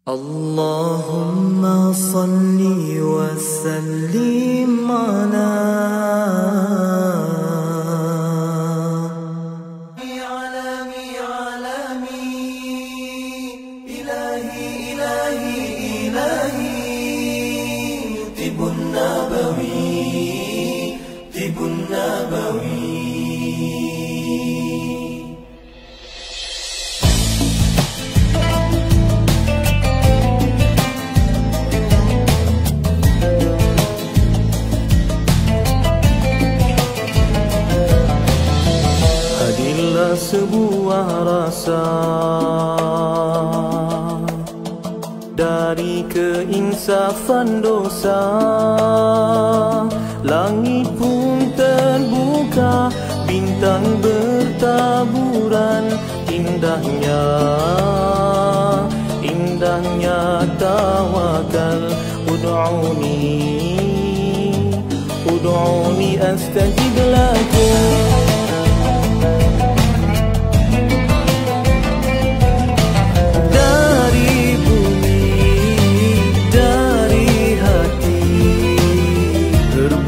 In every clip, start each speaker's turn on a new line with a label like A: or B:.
A: Allahumma salli wa sallim ala sebuah rasa dari keinsafan dosa. Langit pun terbuka, bintang bertaburan. Indahnya, indahnya tawakal. Ud'uni astajib lakum.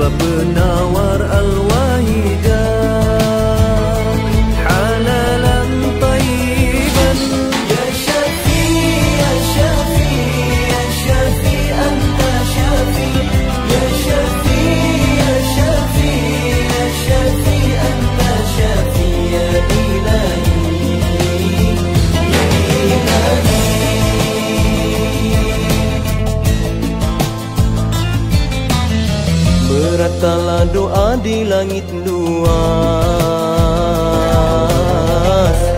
A: Penawar al-wahidah halalan tayyiban. Ya Syafi, ya Syafi, ya Syafi, anta Syafi. Ya Syafi, ya Syafi, ya Syafi, anta Syafi. Ya Ilahi, ya Ilahi. Beratalah doa di langit luas,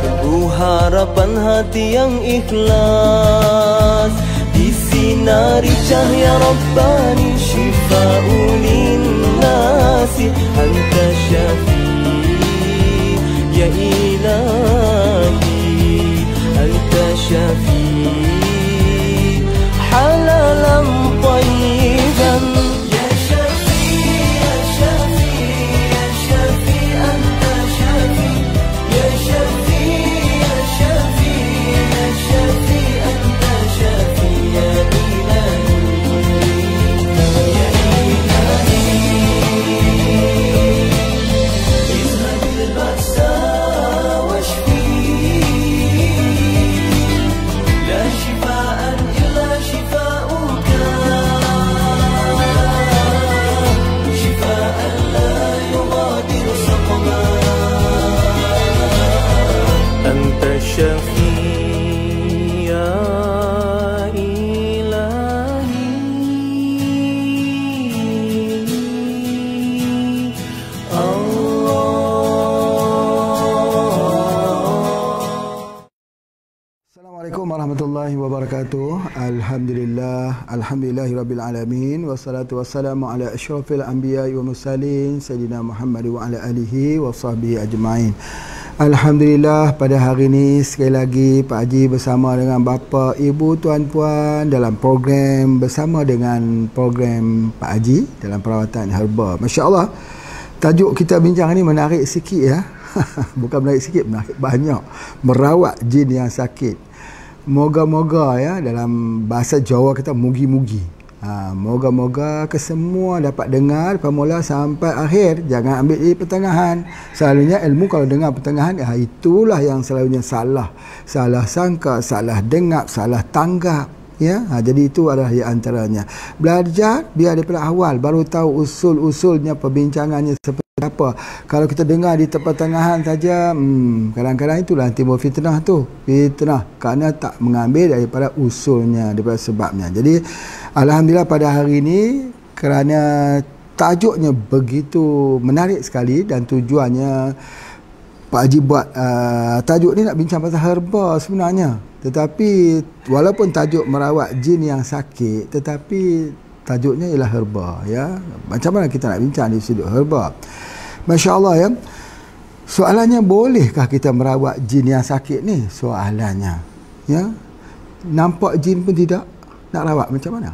A: penuh harapan hati yang ikhlas. Disinari cahaya Rabbani, syifa'un linnasi. Anta Syafi, ya Ilahi, Anta Syafi, halalan tayyiban.
B: Warahmatullahi wabarakatuh. Alhamdulillahirabbil alamin, wassalatu wassalamu ala asyrafil anbiya'i wa mursalin sayyidina Muhammad wa ala alihi wa sahbihi ajmain. Alhamdulillah, pada hari ini sekali lagi Pak Haji bersama dengan bapa, ibu, tuan-puan dalam program bersama dengan program Pak Haji dalam perawatan herba. Masya-Allah. Tajuk kita bincang ni menarik sikit ya. Bukan menarik sikit, menarik banyak. Merawat jin yang sakit. Moga-moga ya, dalam bahasa Jawa kita mugi-mugi. Moga-moga kesemua dapat dengar daripada mula sampai akhir. Jangan ambil di pertengahan. Selalunya ilmu kalau dengar pertengahan, itulah yang selalunya salah. Salah sangka, salah dengar, salah tanggap. Ya, jadi itu adalah di antaranya. Belajar biar daripada awal, baru tahu usul-usulnya, perbincangannya seperti apa. Kalau kita dengar di pertengahan saja, kadang-kadang itulah timbul fitnah tu. Fitnah kerana tak mengambil daripada usulnya, daripada sebabnya. Jadi alhamdulillah pada hari ini, kerana tajuknya begitu menarik sekali dan tujuannya Pak Haji buat tajuk ni nak bincang pasal herba sebenarnya. Tetapi walaupun tajuk merawat jin yang sakit, tetapi tajuknya ialah herba ya. Macam mana kita nak bincang di sudut herba? Masya-Allah ya. Soalannya, bolehkah kita merawat jin yang sakit ni? Soalannya ya. Nampak jin pun tidak nak rawat, macam mana?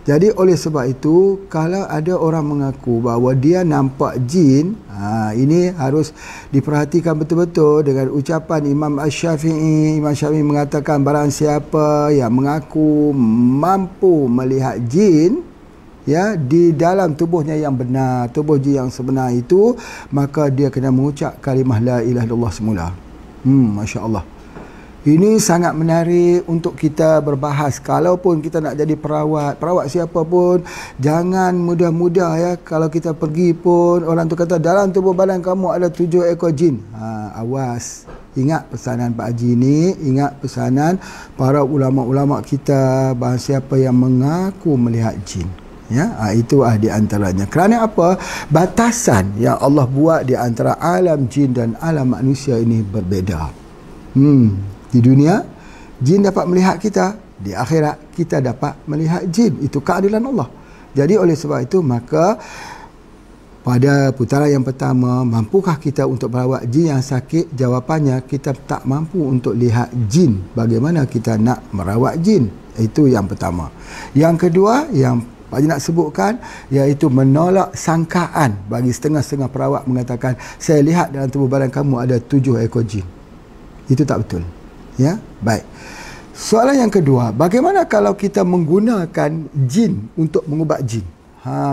B: Jadi oleh sebab itu, kalau ada orang mengaku bahawa dia nampak jin, ini harus diperhatikan betul-betul dengan ucapan Imam Asy-Syafi'i. Imam Syafi'i mengatakan barang siapa yang mengaku mampu melihat jin ya di dalam tubuhnya yang benar, tubuh jin yang sebenar itu, maka dia kena mengucap kalimah la ilaha illallah semula. Masya-Allah. Ini sangat menarik untuk kita berbahas. Kalaupun kita nak jadi perawat siapa pun, jangan mudah-mudah ya. Kalau kita pergi pun, orang tu kata dalam tubuh badan kamu ada 7 ekor jin. Awas. Ingat pesanan Pak Haji ni, ingat pesanan para ulama-ulama kita, bahawa siapa yang mengaku melihat jin. Ya, itu di antaranya. Kerana apa? Batasan yang Allah buat di antara alam jin dan alam manusia ini berbeza. Di dunia, jin dapat melihat kita. Di akhirat, kita dapat melihat jin. Itu keadilan Allah. Jadi oleh sebab itu, maka pada putaran yang pertama, mampukah kita untuk merawat jin yang sakit? Jawapannya, kita tak mampu untuk lihat jin. Bagaimana kita nak merawat jin? Itu yang pertama. Yang kedua, yang Pak Haji nak sebutkan, iaitu menolak sangkaan bagi setengah-setengah perawat mengatakan, saya lihat dalam tubuh badan kamu ada 7 ekor jin. Itu tak betul. Ya, baik. Soalan yang kedua, bagaimana kalau kita menggunakan jin untuk mengubat jin?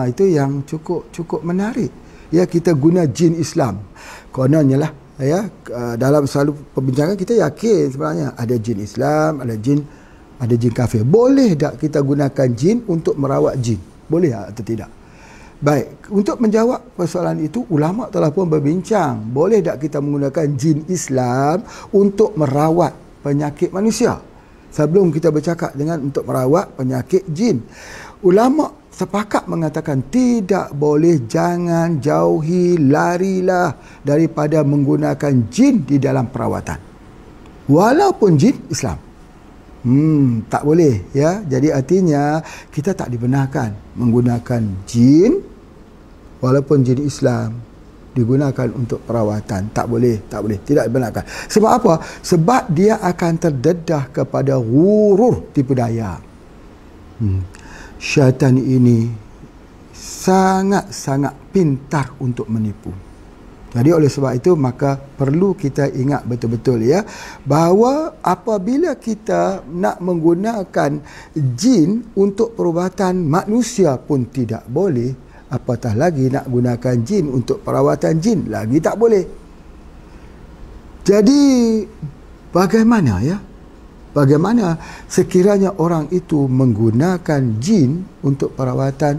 B: Itu yang cukup menarik. Ya, kita guna jin Islam. Kononnya lah, ya, dalam selalu perbincangan kita yakin sebenarnya ada jin Islam, ada jin kafir. Boleh tak kita gunakan jin untuk merawat jin? Boleh atau tidak? Baik, untuk menjawab persoalan itu, ulama telah pun berbincang. Boleh tak kita menggunakan jin Islam untuk merawat penyakit manusia? Sebelum kita bercakap dengan untuk merawat penyakit jin, ulama sepakat mengatakan tidak boleh, jangan jauhi, larilah daripada menggunakan jin di dalam perawatan. Walaupun jin Islam. Tak boleh ya. Jadi artinya kita tak dibenarkan menggunakan jin walaupun jin Islam digunakan untuk perawatan. Tak boleh, tidak dibenarkan. Sebab apa? Sebab dia akan terdedah kepada ghurur, tipu daya. Syaitan ini sangat-sangat pintar untuk menipu. Jadi oleh sebab itu, maka perlu kita ingat betul-betul ya, bahawa apabila kita nak menggunakan jin untuk perubatan manusia pun tidak boleh, apatah lagi nak gunakan jin untuk perawatan jin, lagi tak boleh. Jadi bagaimana ya? Bagaimana sekiranya orang itu menggunakan jin untuk perawatan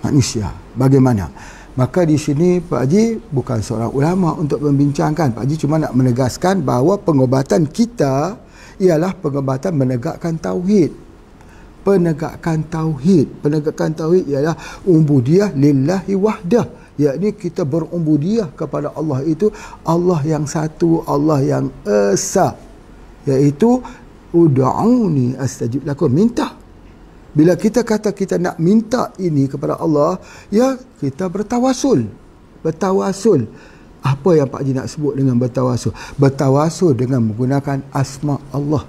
B: manusia? Bagaimana? Maka di sini Pak Haji bukan seorang ulama untuk membincangkan. Pak Haji cuma nak menegaskan bahawa pengobatan kita ialah pengobatan menegakkan tauhid. Penegakkan tauhid ialah ubudiyah lillahi wahdah. Yakni kita berubudiyah kepada Allah, itu Allah yang satu, Allah yang esa. Iaitu ud'uni astajib lakum, minta. Bila kita kata kita nak minta ini kepada Allah, ya, kita bertawasul. Bertawasul. Apa yang Pak Haji nak sebut dengan bertawasul? Bertawasul dengan menggunakan asma Allah.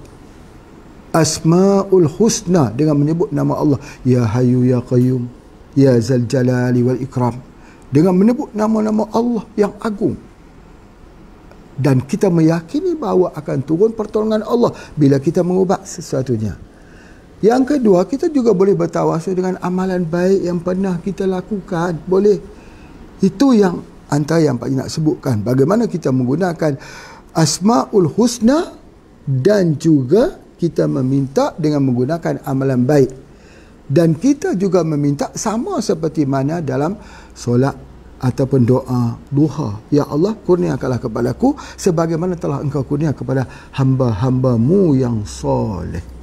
B: Asmaul husna, dengan menyebut nama Allah. Ya Hayyu Ya Qayyum, Ya Zal Jalali Wal Ikram. Dengan menyebut nama-nama Allah yang agung. Dan kita meyakini bahawa akan turun pertolongan Allah bila kita mengubat sesuatunya. Yang kedua, kita juga boleh bertawasul dengan amalan baik yang pernah kita lakukan. Boleh. Itu yang antara yang Pak Haji nak sebutkan. Bagaimana kita menggunakan Asmaul Husna dan juga kita meminta dengan menggunakan amalan baik. Dan kita juga meminta sama seperti mana dalam solat ataupun doa duha. Ya Allah, kurniakanlah kepadaku sebagaimana telah Engkau kurnia kepada hamba-hambamu yang soleh.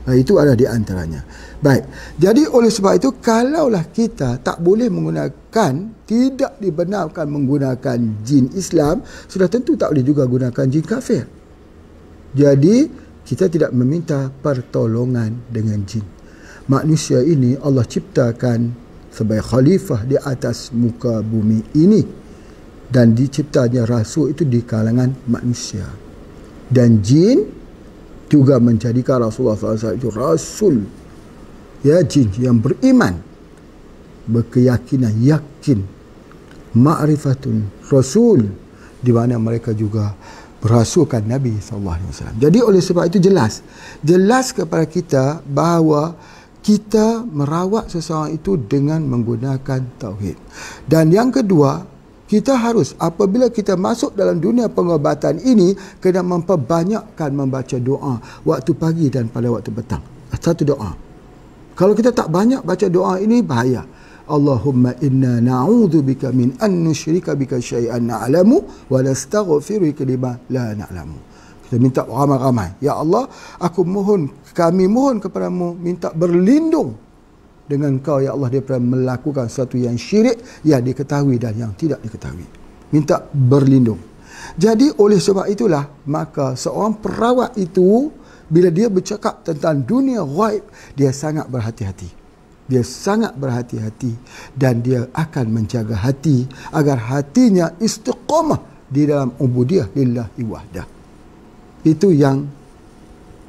B: Itu ada di antaranya. Baik. Jadi oleh sebab itu, kalaulah kita tak boleh menggunakan, tidak dibenarkan menggunakan jin Islam, sudah tentu tak boleh juga gunakan jin kafir. Jadi kita tidak meminta pertolongan dengan jin. Manusia ini Allah ciptakan sebagai khalifah di atas muka bumi ini, dan diciptanya rasul itu di kalangan manusia. Dan jin juga menjadikan Rasulullah SAW itu rasul. Ya, jin yang beriman, berkeyakinan, yakin, ma'rifatun rasul, di mana mereka juga berasulkan Nabi SAW. Jadi oleh sebab itu jelas kepada kita bahawa kita merawat seseorang itu dengan menggunakan tauhid. Dan yang kedua, kita harus apabila kita masuk dalam dunia pengobatan ini, kena memperbanyakkan membaca doa waktu pagi dan pada waktu petang. Satu doa. Kalau kita tak banyak baca doa ini, bahaya. Allahumma inna na'udzubika min an nusyrika bika syai'an na'lamu wa nastaghfiruka lima la na'lamu. Kita minta ramai-ramai. Ya Allah, kami mohon kepadamu, minta berlindung dengan kau ya Allah daripada melakukan sesuatu yang syirik, yang diketahui dan yang tidak diketahui. Minta berlindung. Jadi oleh sebab itulah, maka seorang perawat itu bila dia bercakap tentang dunia ghaib, dia sangat berhati-hati. Dia sangat berhati-hati dan dia akan menjaga hati agar hatinya istiqamah di dalam ubudiyah lillahi wahdah. Itu yang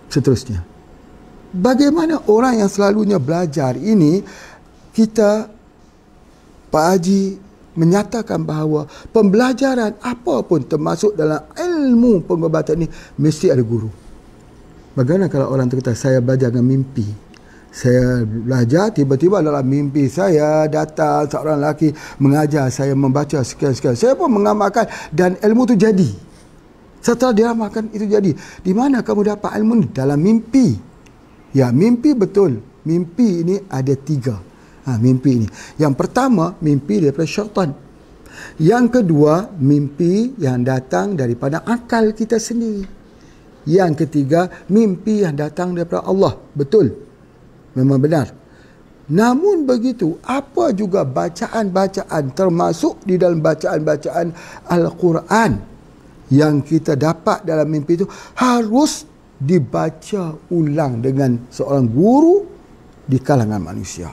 B: seterusnya. Bagaimana orang yang selalunya belajar ini, kita, Pak Haji menyatakan bahawa pembelajaran apa pun termasuk dalam ilmu pengobatan ini mesti ada guru. Bagaimana kalau orang tu kata, saya belajar dengan mimpi. Saya belajar, tiba-tiba dalam mimpi saya datang seorang lelaki mengajar saya membaca sekian-sekian. Saya pun mengamalkan dan ilmu itu jadi. Setelah dia amalkan itu jadi. Di mana kamu dapat ilmu ini? Dalam mimpi. Ya, mimpi betul. Mimpi ini ada 3. Mimpi ini. Yang pertama, mimpi daripada syaitan. Yang kedua, mimpi yang datang daripada akal kita sendiri. Yang ketiga, mimpi yang datang daripada Allah. Betul. Memang benar. Namun begitu, apa juga bacaan-bacaan termasuk di dalam bacaan-bacaan Al-Quran yang kita dapat dalam mimpi itu harus dibaca ulang dengan seorang guru di kalangan manusia.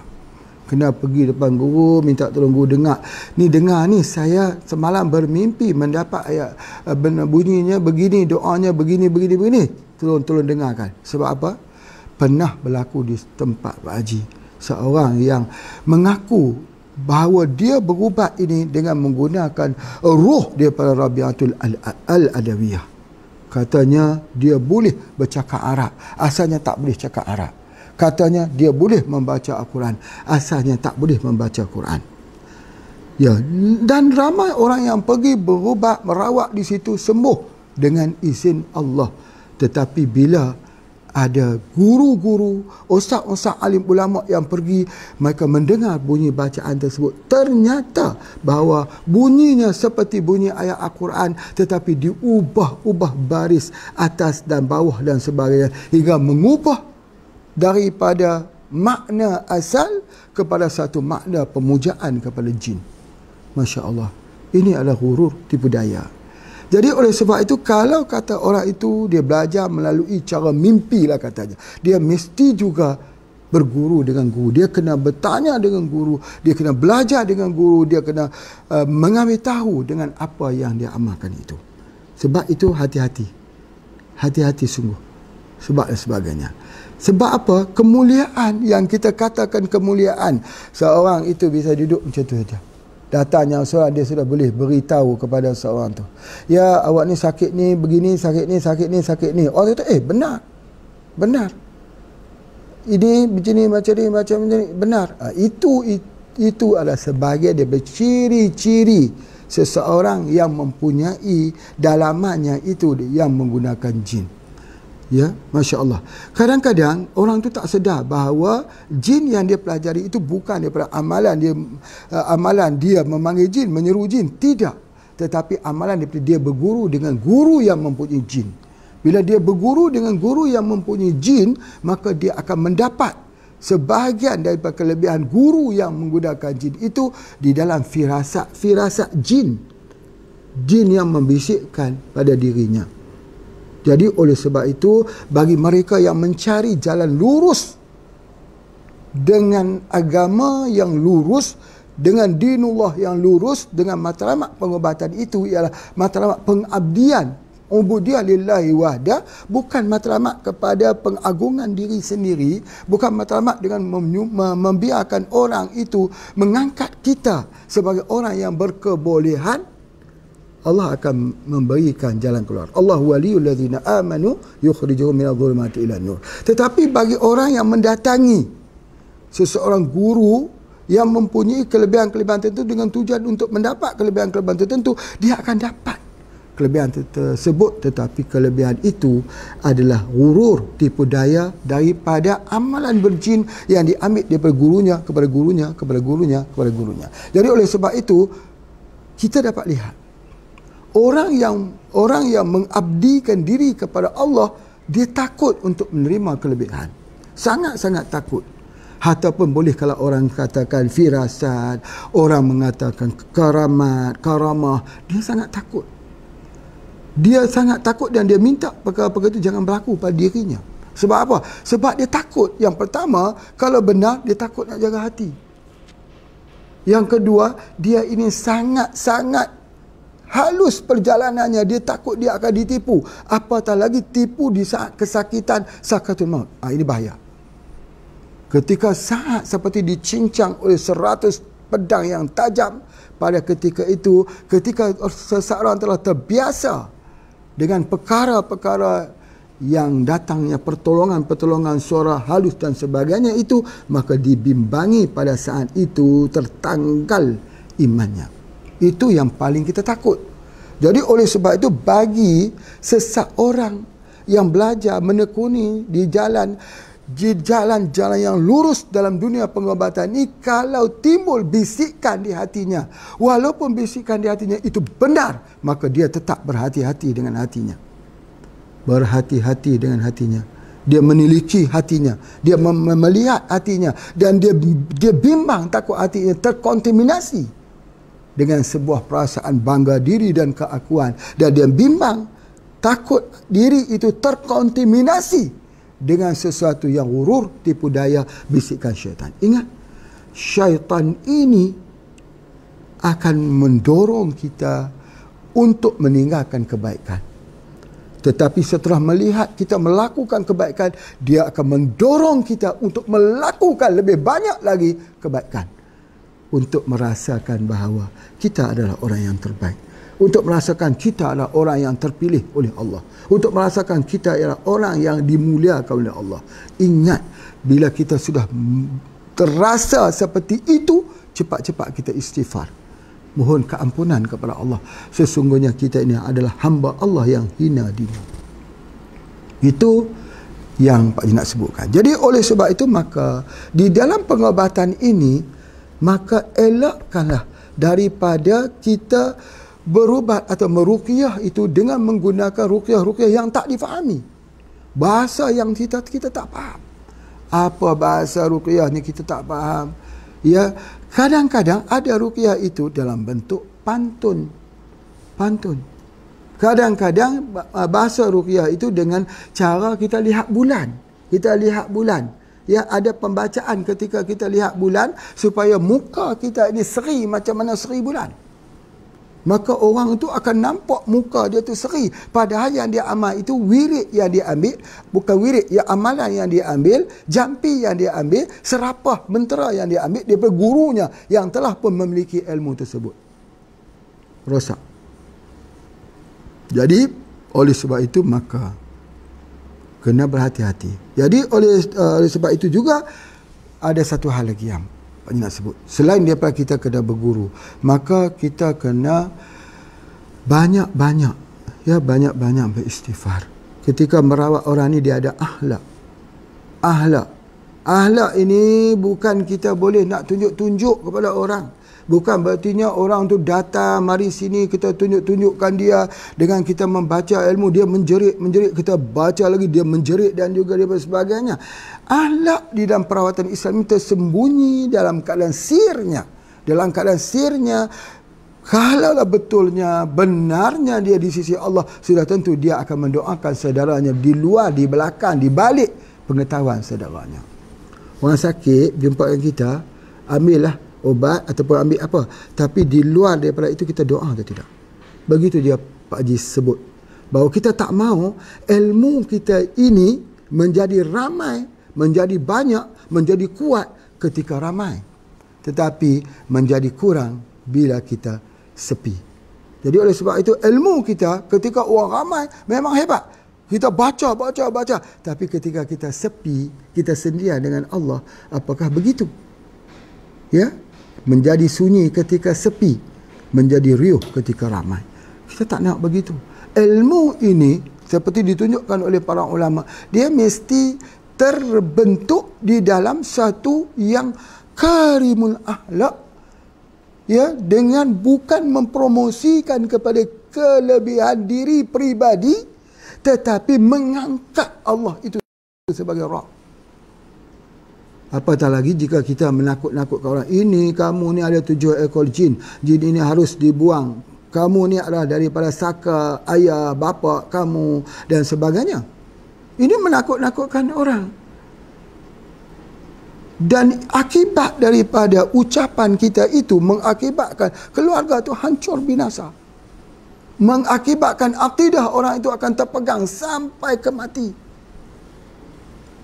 B: Kena pergi depan guru, minta tolong guru dengar. Ni dengar ni, saya semalam bermimpi mendapat ayat bunyinya begini, doanya begini. Tolong dengarkan. Sebab apa? Pernah berlaku di tempat Pak Haji, seorang yang mengaku bahawa dia berubat ini dengan menggunakan ruh daripada Rabi'atul Al-Adawiyah. Katanya dia boleh bercakap Arab, asalnya tak boleh cakap Arab. Katanya dia boleh membaca Al-Quran, asalnya tak boleh membaca Al-Quran. Ya, dan ramai orang yang pergi berubat, merawat di situ, sembuh dengan izin Allah. Tetapi bila ada guru-guru, ustaz-ustaz alim ulama yang pergi, mereka mendengar bunyi bacaan tersebut, ternyata bahawa bunyinya seperti bunyi ayat Al-Quran, tetapi diubah-ubah baris atas dan bawah dan sebagainya, hingga mengubah daripada makna asal kepada satu makna pemujaan kepada jin. Masya Allah. Ini adalah hurur, tipu daya. Jadi oleh sebab itu, kalau kata orang itu dia belajar melalui cara mimpi lah katanya, dia mesti juga berguru dengan guru. Dia kena bertanya dengan guru, dia kena belajar dengan guru, dia kena mengambil tahu dengan apa yang dia amalkan itu. Sebab itu hati-hati. Hati-hati sungguh. Sebab dan sebagainya. Sebab apa? Kemuliaan yang kita katakan kemuliaan. Seorang itu bisa duduk macam tu saja. Datanya seorang, dia sudah boleh beritahu kepada seorang tu, ya awak ni sakit ni begini, sakit ni. Orang tu benar ini begini macam ni benar. Itu adalah sebahagian daripada ciri-ciri seseorang yang mempunyai dalamannya itu yang menggunakan jin. Ya, Masya Allah. Kadang-kadang orang tu tak sedar bahawa jin yang dia pelajari itu bukan daripada amalan dia memanggil jin, menyeru jin. Tidak. Tetapi amalan daripada dia berguru dengan guru yang mempunyai jin. Bila dia berguru dengan guru yang mempunyai jin, maka dia akan mendapat sebahagian daripada kelebihan guru yang menggunakan jin itu di dalam firasat jin. Jin yang membisikkan pada dirinya. Jadi oleh sebab itu, bagi mereka yang mencari jalan lurus dengan agama yang lurus, dengan dinullah yang lurus, dengan matlamat pengobatan itu ialah matlamat pengabdian Ubudiyah lillahi wahda, bukan matlamat kepada pengagungan diri sendiri, bukan matlamat dengan membiarkan orang itu mengangkat kita sebagai orang yang berkebolehan. Allah akan memberikan jalan keluar. Allah waliyul ladzina amanu yukhrijuhum minadh dhulumati ilan nur. Tetapi bagi orang yang mendatangi seseorang guru yang mempunyai kelebihan-kelebihan tertentu dengan tujuan untuk mendapat kelebihan-kelebihan tertentu, dia akan dapat kelebihan tersebut, tetapi kelebihan itu adalah ghurur, tipu daya daripada amalan berjin yang diambil daripada gurunya kepada gurunya kepada gurunya kepada gurunya. Jadi oleh sebab itu kita dapat lihat orang yang mengabdikan diri kepada Allah, dia takut untuk menerima kelebihan, sangat-sangat takut. Ataupun boleh kalau orang katakan firasat, orang mengatakan karamat, karamah, dia sangat takut. Dia sangat takut dan dia minta perkara-perkara itu jangan berlaku pada dirinya. Sebab apa? Sebab dia takut. Yang pertama, kalau benar, dia takut nak jaga hati. Yang kedua, dia ini sangat-sangat halus perjalanannya. Dia takut dia akan ditipu. Apatah lagi tipu di saat kesakitan sakaratul maut. Ini bahaya. Ketika saat seperti dicincang oleh 100 pedang yang tajam, pada ketika itu, ketika seseorang telah terbiasa dengan perkara-perkara yang datangnya pertolongan-pertolongan suara halus dan sebagainya itu, maka dibimbangi pada saat itu tertanggal imannya. Itu yang paling kita takut. Jadi oleh sebab itu, bagi seseorang yang belajar menekuni di jalan-jalan yang lurus dalam dunia pengobatan ini, kalau timbul bisikan di hatinya, walaupun bisikan di hatinya itu benar, maka dia tetap berhati-hati dengan hatinya. Berhati-hati dengan hatinya. Dia meniliki hatinya, dia melihat hatinya, dan dia bimbang, takut hatinya terkontaminasi dengan sebuah perasaan bangga diri dan keakuan, dan dia bimbang, takut diri itu terkontaminasi dengan sesuatu yang ghurur, tipu daya, bisikan syaitan. Ingat, syaitan ini akan mendorong kita untuk meninggalkan kebaikan. Tetapi setelah melihat kita melakukan kebaikan, dia akan mendorong kita untuk melakukan lebih banyak lagi kebaikan, untuk merasakan bahawa kita adalah orang yang terbaik, untuk merasakan kita adalah orang yang terpilih oleh Allah, untuk merasakan kita adalah orang yang dimuliakan oleh Allah. Ingat, bila kita sudah terasa seperti itu, cepat-cepat kita istighfar, mohon keampunan kepada Allah. Sesungguhnya kita ini adalah hamba Allah yang hina diri. Itu yang Pak Haji nak sebutkan. Jadi oleh sebab itu, maka di dalam pengobatan ini, maka elakkanlah daripada kita berubat atau meruqyah itu dengan menggunakan ruqyah-ruqyah yang tak difahami. Bahasa yang kita tak faham. Apa bahasa ruqyah ni kita tak faham. Ya, kadang-kadang ada ruqyah itu dalam bentuk pantun. Kadang-kadang bahasa ruqyah itu dengan cara kita lihat bulan. Ya, ada pembacaan ketika kita lihat bulan supaya muka kita ini seri macam mana seri bulan. Maka orang itu akan nampak muka dia tu seri. Padahal yang dia amal itu wirid yang dia ambil, bukan wirid, ya amalan yang dia ambil, jampi yang dia ambil, serapah mentera yang dia ambil daripada gurunya yang telah pun memiliki ilmu tersebut. Rosak. Jadi oleh sebab itu, maka kena berhati-hati. Jadi oleh sebab itu juga ada satu hal lagi yang nak sebut. Selain daripada kita kena berguru, maka kita kena banyak-banyak beristighfar. Ketika merawat orang ni, dia ada akhlak ini bukan kita boleh nak tunjuk-tunjuk kepada orang. Bukan berartinya orang tu datang mari sini kita tunjuk-tunjukkan dia dengan kita membaca ilmu, dia menjerit, kita baca lagi dia menjerit dan juga dia sebagainya. Akhlak di dalam perawatan Islam itu tersembunyi dalam keadaan sirnya. Dalam keadaan sirnya, kalaulah betulnya benarnya dia di sisi Allah, sudah tentu dia akan mendoakan saudaranya di luar, di belakang, di balik pengetahuan saudaranya. Orang sakit jumpa dengan kita, ambillah obat ataupun ambil apa, tapi di luar daripada itu kita doa atau tidak. Begitu dia Pak Haji sebut, Bahawa kita tak mahu ilmu kita ini menjadi ramai, menjadi banyak, menjadi kuat ketika ramai. Tetapi menjadi kurang bila kita sepi. Jadi oleh sebab itu ilmu kita ketika orang ramai memang hebat. Kita baca. Tapi ketika kita sepi, kita sendirian dengan Allah, apakah begitu? Ya, menjadi sunyi ketika sepi, menjadi riuh ketika ramai. Kita tak nak begitu. Ilmu ini seperti ditunjukkan oleh para ulama, dia mesti terbentuk di dalam satu yang karimul akhlak, ya, dengan bukan mempromosikan kepada kelebihan diri pribadi, tetapi mengangkat Allah itu sebagai Rabb. Apatah lagi jika kita menakut-nakutkan orang, ini kamu ni ada 7 ekor jin ini harus dibuang, kamu ni adalah daripada saka ayah bapa kamu dan sebagainya. Ini menakut-nakutkan orang. Dan akibat daripada ucapan kita itu mengakibatkan keluarga itu hancur binasa. Mengakibatkan akidah orang itu akan terpegang sampai ke mati.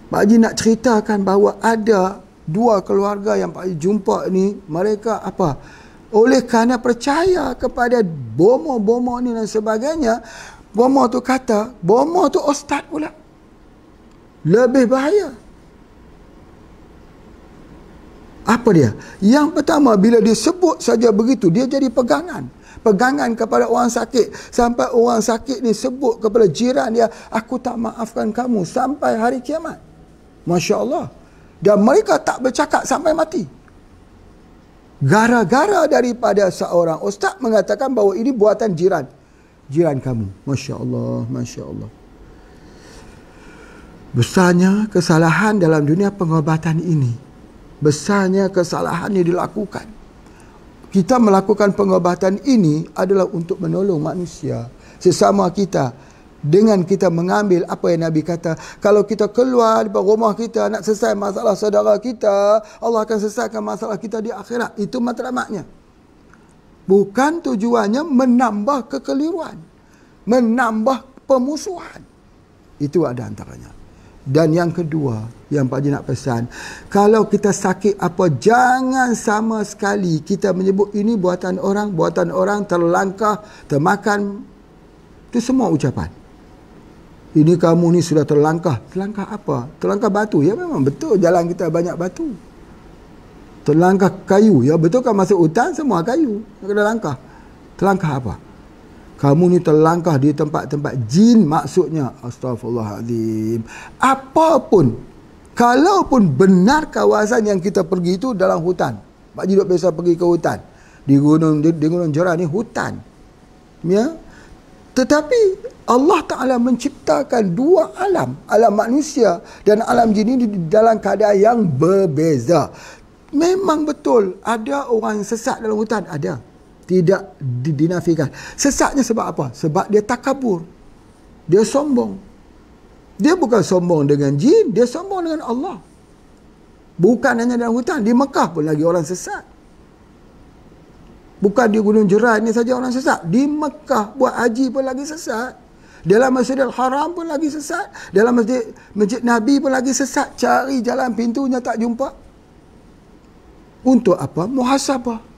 B: Pak Haji nak ceritakan bahawa ada 2 keluarga yang Pak Haji jumpa ni, mereka apa? Oleh kerana percaya kepada bomo-bomo ni dan sebagainya, bomo tu kata, bomo tu ustaz pula. Lebih bahaya. Apa dia? Yang pertama, bila dia sebut saja begitu, dia jadi pegangan. Pegangan kepada orang sakit. Sampai orang sakit ni sebut kepada jiran dia, aku tak maafkan kamu sampai hari kiamat. Masya Allah. Dan mereka tak bercakap sampai mati. Gara-gara daripada seorang ustaz mengatakan bahawa ini buatan jiran kamu. Masya Allah, Masya Allah. Besarnya kesalahan dalam dunia pengobatan ini. Besarnya kesalahan yang dilakukan. Kita melakukan pengobatan ini adalah untuk menolong manusia, sesama kita. Dengan kita mengambil apa yang Nabi kata, kalau kita keluar dari rumah kita nak selesai masalah saudara kita, Allah akan selesaikan masalah kita di akhirat. Itu matlamatnya. Bukan tujuannya menambah kekeliruan, menambah pemusuhan. Itu ada antaranya. Dan yang kedua, yang Pak Haji nak pesan, kalau kita sakit apa, jangan sama sekali kita menyebut ini buatan orang terlangkah, termakan. Itu semua ucapan. Ini kamu ni sudah terlangkah. Terlangkah apa? Terlangkah batu. Ya memang betul jalan kita banyak batu. Terlangkah kayu. Ya betul kan masuk hutan semua kayu. Kena langkah. Terlangkah apa? Kamu ni terlangkah di tempat-tempat jin maksudnya. Astaghfirullahaladzim. Apapun. Kalaupun benar kawasan yang kita pergi itu dalam hutan. Pak Haji duk biasa pergi ke hutan. Di Gunung Jeran ni hutan. Ya. Tetapi Allah Ta'ala menciptakan 2 alam. Alam manusia dan alam jin ini dalam keadaan yang berbeza. Memang betul ada orang sesat dalam hutan. Ada. Tidak dinafikan. Sesatnya sebab apa? Sebab dia takabur. Dia sombong. Dia bukan sombong dengan jin. Dia sombong dengan Allah. Bukan hanya dalam hutan. Di Mekah pun lagi orang sesat. Bukan di Gunung Jerai ni saja orang sesat. Di Mekah buat haji pun lagi sesat. Dalam Masjidil Haram pun lagi sesat. Dalam Masjid Nabi pun lagi sesat. Cari jalan pintunya tak jumpa. Untuk apa? Muhasabah.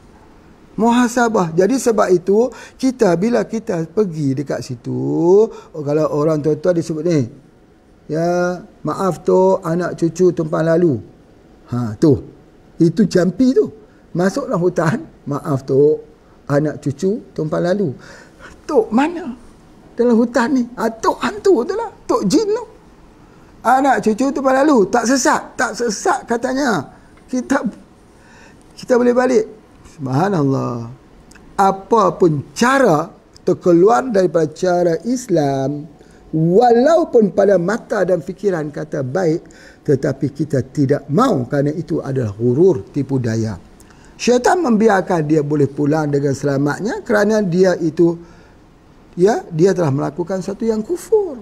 B: Jadi sebab itu, bila kita pergi dekat situ, kalau orang tua-tua disebut ni, ya, maaf tu anak cucu tumpang lalu. Tu. Itu jampi tu. Masuklah hutan, maaf tu anak cucu tumpang lalu. Tok mana dalam hutan ni? Tok hantu tu lah, tok jin tu. Anak cucu tumpang lalu, tak sesat katanya. Kita boleh balik. Subhanallah. Apapun cara terkeluar daripada cara Islam, walaupun pada mata dan fikiran kata baik, tetapi kita tidak mau kerana itu adalah ghurur, tipu daya. Syaitan membiarkan dia boleh pulang dengan selamatnya kerana dia itu, ya, dia telah melakukan satu yang kufur.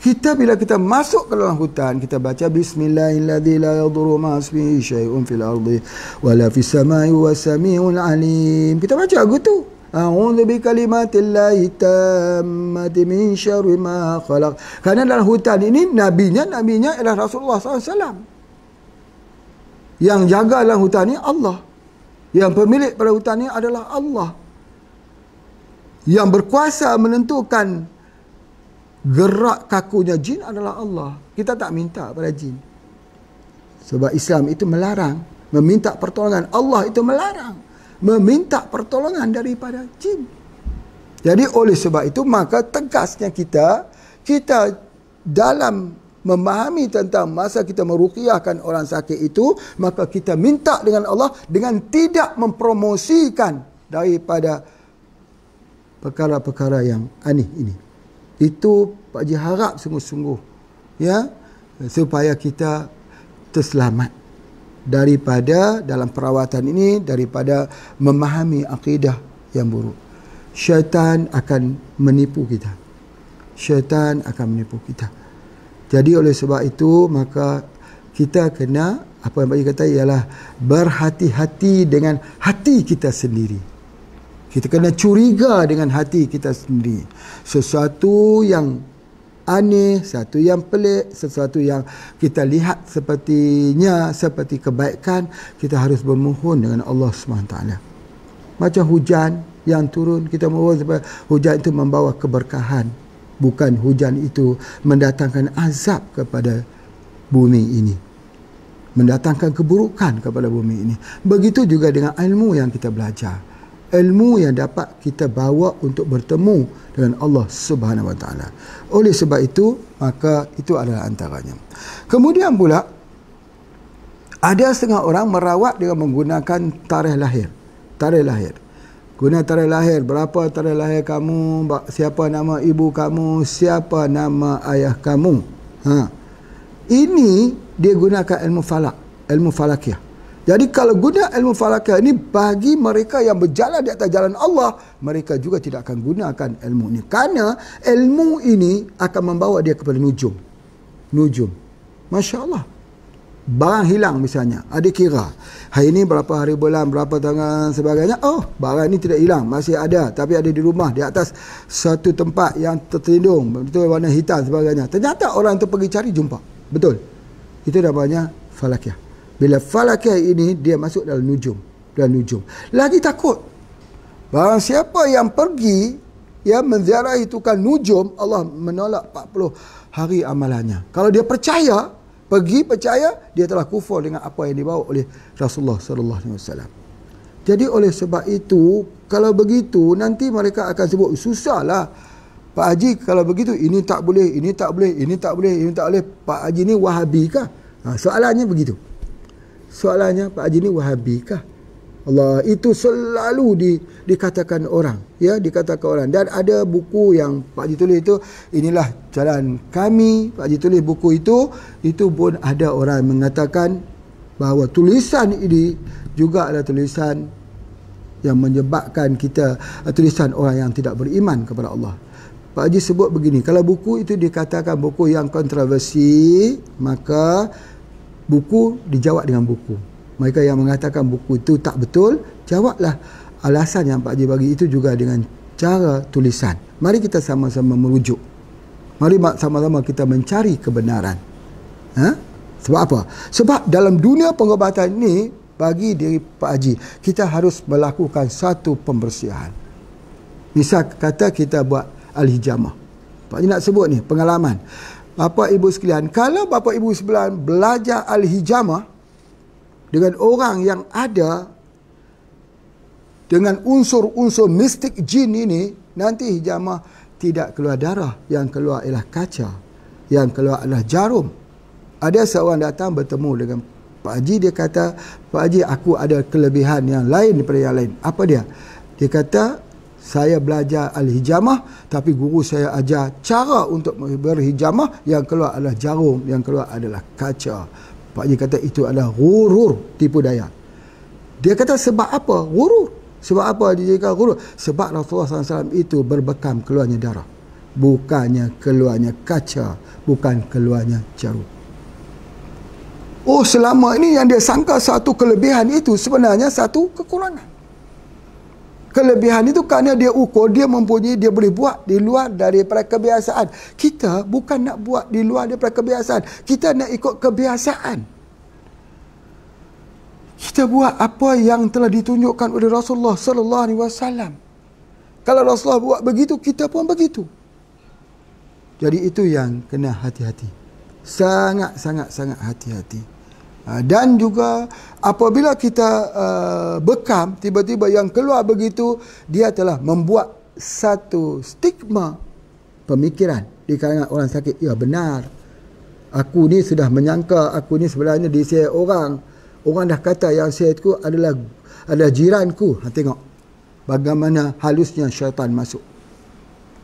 B: Bila kita masuk ke dalam hutan, kita baca bismillahilladzi la yadurru ma'asmihi syai'un fil ardi wala fis samai was samiul alim. Kita baca lagu tu. A'udzu bikalimatillahi tammati min syarri ma khalaq. Kerana dalam hutan ini nabinya ialah Rasulullah SAW. Yang jaga dalam hutan ini Allah. Yang pemilik pada hutan ini adalah Allah. Yang berkuasa menentukan gerak kakunya jin adalah Allah. Kita tak minta pada jin. Sebab Islam itu melarang meminta pertolongan. Allah itu melarang meminta pertolongan daripada jin. Jadi oleh sebab itu maka tegasnya kita dalam memahami tentang masa kita meruqyahkan orang sakit itu, maka kita minta dengan Allah dengan tidak mempromosikan daripada perkara-perkara yang aneh ini. Itu Pak Haji harap sungguh-sungguh, ya, supaya kita terselamat daripada dalam perawatan ini, daripada memahami akidah yang buruk. Syaitan akan menipu kita. Syaitan akan menipu kita. Jadi oleh sebab itu maka kita kena, apa yang Pak Haji kata ialah berhati-hati dengan hati kita sendiri. Kita kena curiga dengan hati kita sendiri. Sesuatu yang aneh, sesuatu yang pelik, sesuatu yang kita lihat seperti kebaikan, kita harus bermohon dengan Allah SWT. Macam hujan yang turun, kita mohon supaya hujan itu membawa keberkahan, bukan hujan itu mendatangkan azab kepada bumi ini, mendatangkan keburukan kepada bumi ini. Begitu juga dengan ilmu yang kita belajar, ilmu yang dapat kita bawa untuk bertemu dengan Allah Subhanahu Wa Taala. Oleh sebab itu, maka itu adalah antaranya. Kemudian pula ada setengah orang merawat dengan menggunakan tarikh lahir. Tarikh lahir. Guna tarikh lahir, berapa tarikh lahir kamu, siapa nama ibu kamu, siapa nama ayah kamu. Ini dia gunakan ilmu falak, ilmu falakiyah. Jadi kalau guna ilmu falakiyah ini bagi mereka yang berjalan di atas jalan Allah, mereka juga tidak akan gunakan ilmu ini. Kerana ilmu ini akan membawa dia kepada nujum. Nujum. Masya Allah. Barang hilang misalnya, ada kira hari ini berapa hari bulan, berapa tanggal sebagainya. Oh, barang ini tidak hilang, masih ada, tapi ada di rumah, di atas satu tempat yang tertindung, betul, warna hitam sebagainya. Ternyata orang itu pergi cari, jumpa. Betul. Itu namanya falakiyah. Bila falakiyah ini dia masuk dalam nujum, lagi takut. Barang siapa yang pergi yang menziarahi tukang nujum, Allah menolak 40 hari amalannya. Kalau dia percaya, dia telah kufur dengan apa yang dibawa oleh Rasulullah sallallahu alaihi wasallam. Jadi oleh sebab itu, kalau begitu nanti mereka akan sebut, susahlah Pak Haji kalau begitu, ini tak boleh, ini tak boleh, ini tak boleh, ini tak boleh. Pak Haji ni Wahabi kah? Soalannya begitu. Soalannya, Pak Haji ni Wahabi kah? Allah, itu selalu dikatakan orang, ya, dikatakan orang. Dan ada buku yang Pak Haji tulis itu, inilah jalan kami. Pak Haji tulis buku itu pun ada orang mengatakan bahawa tulisan ini juga adalah tulisan yang menyebabkan kita, tulisan orang yang tidak beriman kepada Allah. Pak Haji sebut begini, kalau buku itu dikatakan buku yang kontroversi, maka buku dijawab dengan buku. Mereka yang mengatakan buku itu tak betul, jawablah alasan yang Pak Haji bagi itu juga dengan cara tulisan. Mari kita sama-sama merujuk. Mari sama-sama kita mencari kebenaran. Sebab apa? Sebab dalam dunia pengobatan ini, bagi diri Pak Haji, kita harus melakukan satu pembersihan. Misal kata kita buat al-hijamah. Pak Haji nak sebut ni pengalaman. Bapak Ibu sekalian, kalau Bapak Ibu sekalian belajar al-hijamah dengan orang yang ada dengan unsur-unsur mistik jin ini, nanti hijamah tidak keluar darah, yang keluar ialah kaca, yang keluar adalah jarum. Ada seorang datang bertemu dengan Pak Haji, dia kata, Pak Haji, aku ada kelebihan yang lain daripada yang lain. Apa dia? Dia kata, saya belajar al-hijamah, tapi guru saya ajar cara untuk berhijamah, yang keluar adalah jarum, yang keluar adalah kaca. Pak Haji kata itu adalah ghurur, tipu daya. Dia kata sebab apa? Ghurur. Sebab apa dia kata ghurur? Sebab Rasulullah SAW itu berbekam keluarnya darah, bukannya keluarnya kaca, bukan keluarnya jarum. Oh, selama ini yang dia sangka satu kelebihan itu sebenarnya satu kekurangan. Kelebihan itu kerana dia ukur, dia mempunyai, dia boleh buat di luar daripada kebiasaan. Kita bukan nak buat di luar daripada kebiasaan. Kita nak ikut kebiasaan. Kita buat apa yang telah ditunjukkan oleh Rasulullah sallallahu alaihi wasallam. Kalau Rasulullah buat begitu, kita pun begitu. Jadi itu yang kena hati-hati. Sangat hati-hati. Dan juga apabila kita bekam, tiba-tiba yang keluar begitu, dia telah membuat satu stigma pemikiran di kalangan orang sakit. Ya benar, aku ni sudah menyangka aku ni sebenarnya disihir orang. Orang dah kata yang sihirku adalah jiranku. Tengok bagaimana halusnya syaitan masuk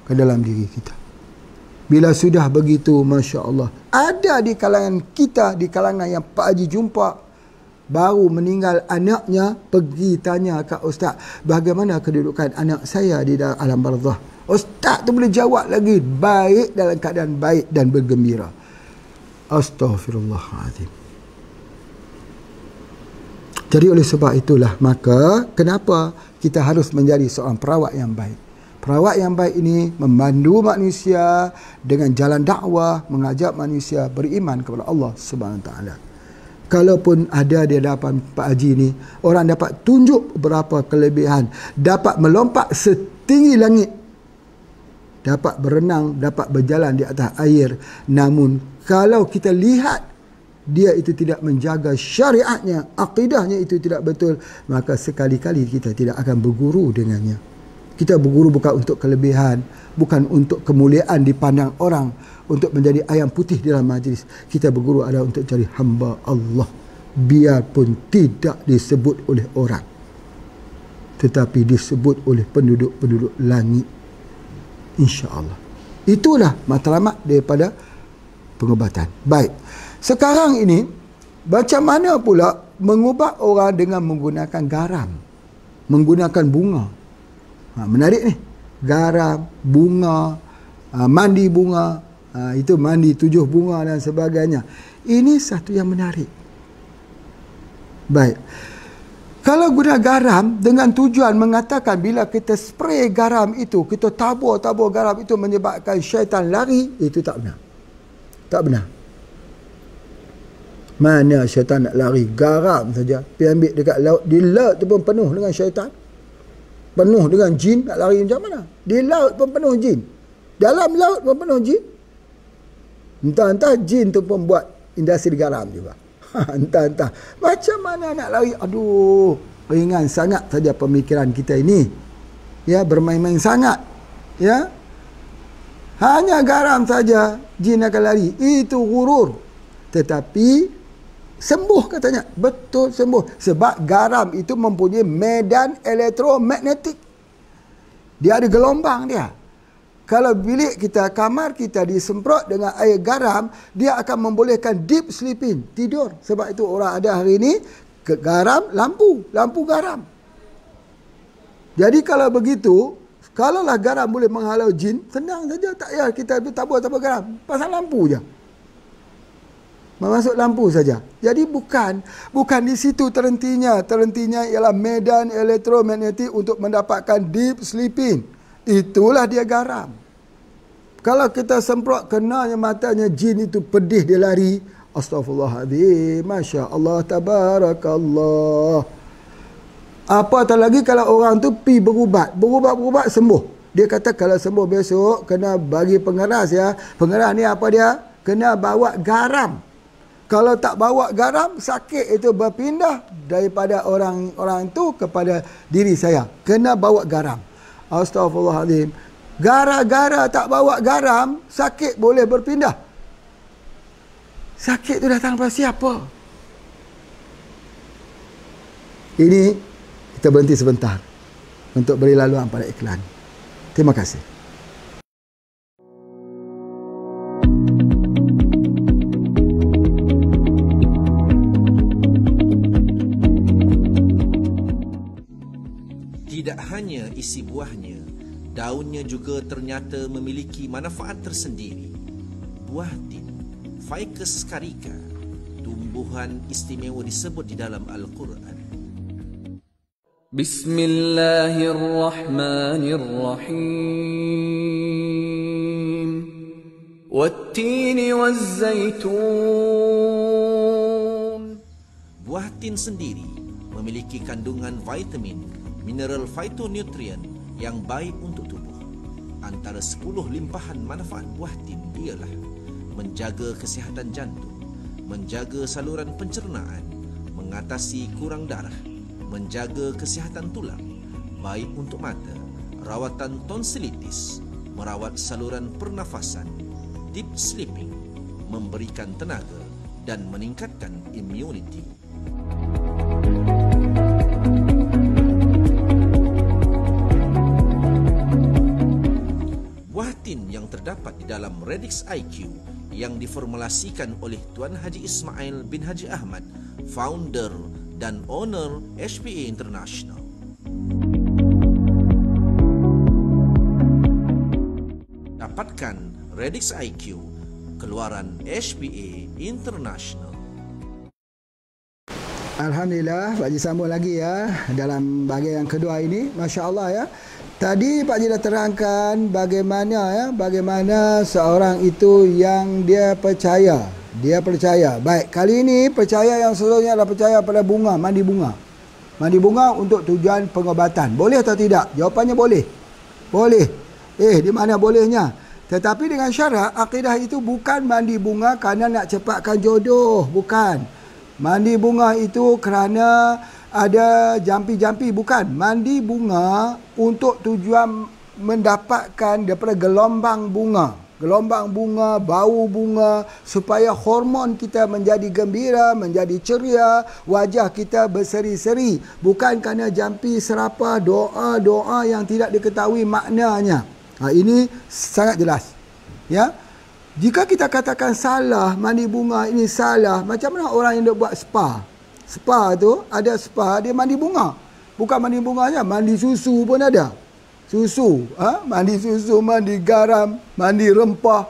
B: ke dalam diri kita. Bila sudah begitu, Masya Allah, ada di kalangan kita, di kalangan yang Pak Haji jumpa, baru meninggal anaknya, pergi tanya kat Ustaz, bagaimana kedudukan anak saya di dalam alam barzah? Ustaz tu boleh jawab lagi, baik, dalam keadaan baik dan bergembira. Astaghfirullahaladzim. Jadi oleh sebab itulah, maka kenapa kita harus menjadi seorang perawat yang baik? Perawat yang baik ini memandu manusia dengan jalan dakwah, mengajak manusia beriman kepada Allah Subhanahu Wa Taala. Kalaupun ada di hadapan Pak Haji ni, orang dapat tunjuk beberapa kelebihan, dapat melompat setinggi langit, dapat berenang, dapat berjalan di atas air. Namun kalau kita lihat dia itu tidak menjaga syariatnya, akidahnya itu tidak betul, maka sekali-kali kita tidak akan berguru dengannya. Kita berguru bukan untuk kelebihan, bukan untuk kemuliaan dipandang orang, untuk menjadi ayam putih dalam majlis. Kita berguru adalah untuk cari hamba Allah, biarpun tidak disebut oleh orang, tetapi disebut oleh penduduk-penduduk langit, insya-Allah. Itulah matlamat daripada pengobatan. Baik, sekarang ini macam mana pula mengubat orang dengan menggunakan garam, menggunakan bunga? Menarik ni. Garam, bunga, mandi bunga, itu mandi 7 bunga dan sebagainya. Ini satu yang menarik. Baik. Kalau guna garam dengan tujuan mengatakan bila kita spray garam itu, kita tabur garam itu menyebabkan syaitan lari, itu tak benar. Tak benar. Mana syaitan nak lari? Garam saja. Pergi ambil dekat laut. Di laut tu pun penuh dengan syaitan. Penuh dengan jin, nak lari macam mana? Di laut pun penuh jin. Dalam laut pun penuh jin. Entah-entah jin tu pun buat industri garam juga. Entah-entah. Macam mana nak lari? Aduh, ringan sangat saja pemikiran kita ini. Ya, bermain-main sangat. Ya. Hanya garam saja jin akan lari. Itu ghurur. Tetapi sembuh katanya. Betul sembuh. Sebab garam itu mempunyai medan elektromagnetik. Dia ada gelombang dia. Kalau bilik kita, kamar kita disemprot dengan air garam, dia akan membolehkan deep sleeping, tidur. Sebab itu orang ada hari ini garam, lampu garam. Jadi kalau begitu, kalaulah garam boleh menghalau jin, senang saja, tak payah kita tabur garam, pasang lampu je. Memasuk lampu saja. Jadi bukan di situ terhentinya. Terhentinya ialah medan elektromagnetik untuk mendapatkan deep sleeping. Itulah dia garam. Kalau kita semprot kenanya matanya jin itu pedih dia lari. Astaghfirullahaladzim. Masya Allah, tabarakallah. Apatah lagi kalau orang tu pi berubat sembuh. Dia kata kalau sembuh besok kena bagi pengeras ya. Pengeras ni apa dia? Kena bawa garam. Kalau tak bawa garam, sakit itu berpindah daripada orang tu kepada diri saya. Kena bawa garam. Astaghfirullahaladzim. Gara-gara tak bawa garam, sakit boleh berpindah. Sakit itu datang daripada siapa? Ini kita berhenti sebentar untuk beri laluan pada iklan. Terima kasih.
C: Tidak hanya isi buahnya, daunnya juga ternyata memiliki manfaat tersendiri. Buah tin, Ficus carica, tumbuhan istimewa disebut di dalam Al-Quran.
D: Bismillahirrahmanirrahim. Wattini wazzaitun.
C: Buah tin sendiri memiliki kandungan vitamin, mineral phytonutrient yang baik untuk tubuh. Antara 10 limpahan manfaat buah tin ialah menjaga kesihatan jantung, menjaga saluran pencernaan, mengatasi kurang darah, menjaga kesihatan tulang, baik untuk mata, rawatan tonsilitis, merawat saluran pernafasan, deep sleeping, memberikan tenaga dan meningkatkan immunity. Buah tin yang terdapat di dalam Radix IQ yang diformulasikan oleh Tuan Haji Ismail bin Haji Ahmad, founder dan owner HPA International. Dapatkan Radix IQ, keluaran HPA International.
B: Alhamdulillah, Pak Haji sambung lagi ya dalam bahagian yang kedua ini. Masya Allah ya. Tadi Pak Haji dah terangkan bagaimana seorang itu yang dia percaya. Baik, kali ini percaya yang seluruhnya adalah percaya pada bunga, mandi bunga. Mandi bunga untuk tujuan pengobatan. Boleh atau tidak? Jawapannya boleh. Boleh. Di mana bolehnya? Tetapi dengan syarat akidah itu bukan mandi bunga kerana nak cepatkan jodoh, bukan. Mandi bunga itu kerana ada jampi-jampi, bukan. Mandi bunga untuk tujuan mendapatkan daripada gelombang bunga, bau bunga, supaya hormon kita menjadi gembira, menjadi ceria, wajah kita berseri-seri. Bukan kerana jampi serapah, doa-doa yang tidak diketahui maknanya. Ini sangat jelas. Ya. Jika kita katakan salah, mandi bunga ini salah, macam mana orang yang buat spa? Spa tu, ada spa, dia mandi bunga. Bukan mandi bunga saja, mandi susu pun ada. Susu, mandi susu, mandi garam, mandi rempah,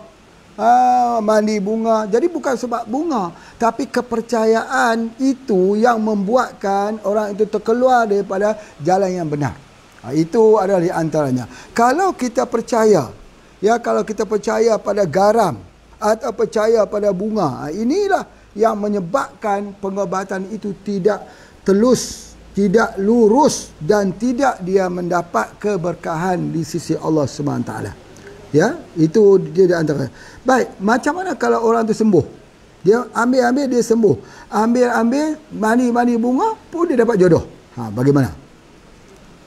B: mandi bunga. Jadi bukan sebab bunga, tapi kepercayaan itu yang membuatkan orang itu terkeluar daripada jalan yang benar. Itu adalah di antaranya. Kalau kita percaya, kalau kita percaya pada garam atau percaya pada bunga, inilah yang menyebabkan pengobatan itu tidak telus, tidak lurus dan tidak dia mendapat keberkahan di sisi Allah SWT. Ya, itu dia di antara. Baik, macam mana kalau orang tu sembuh? Dia ambil dia sembuh. Ambil mandi bunga pun dia dapat jodoh. Bagaimana?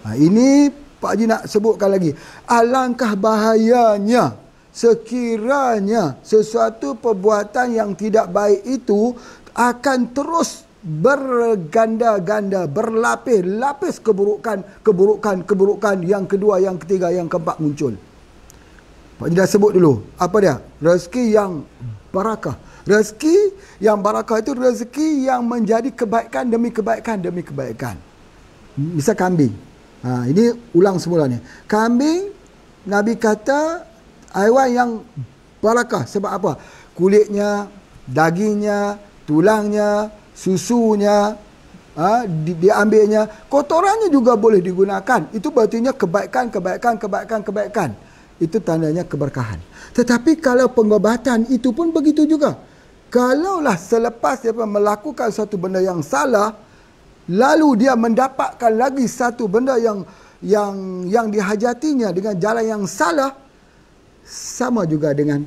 B: Ini Pak Haji nak sebutkan lagi. Alangkah bahayanya sekiranya sesuatu perbuatan yang tidak baik itu akan terus berganda-ganda, berlapis-lapis keburukan yang kedua, yang ketiga, yang keempat muncul. Pak Haji dah sebut dulu. Apa dia? Rezeki yang barakah. Rezeki yang barakah itu rezeki yang menjadi kebaikan demi kebaikan demi kebaikan. Misal kambing. Ini ulang semula ni. Kambing, Nabi kata haiwan yang barakah. Sebab apa? Kulitnya, dagingnya, tulangnya, susunya, diambilnya, kotorannya juga boleh digunakan. Itu berartinya kebaikan. Itu tandanya keberkahan. Tetapi kalau pengobatan itu pun begitu juga. Kalaulah selepas dia melakukan satu benda yang salah, lalu dia mendapatkan lagi satu benda yang dihajatinya dengan jalan yang salah, sama juga dengan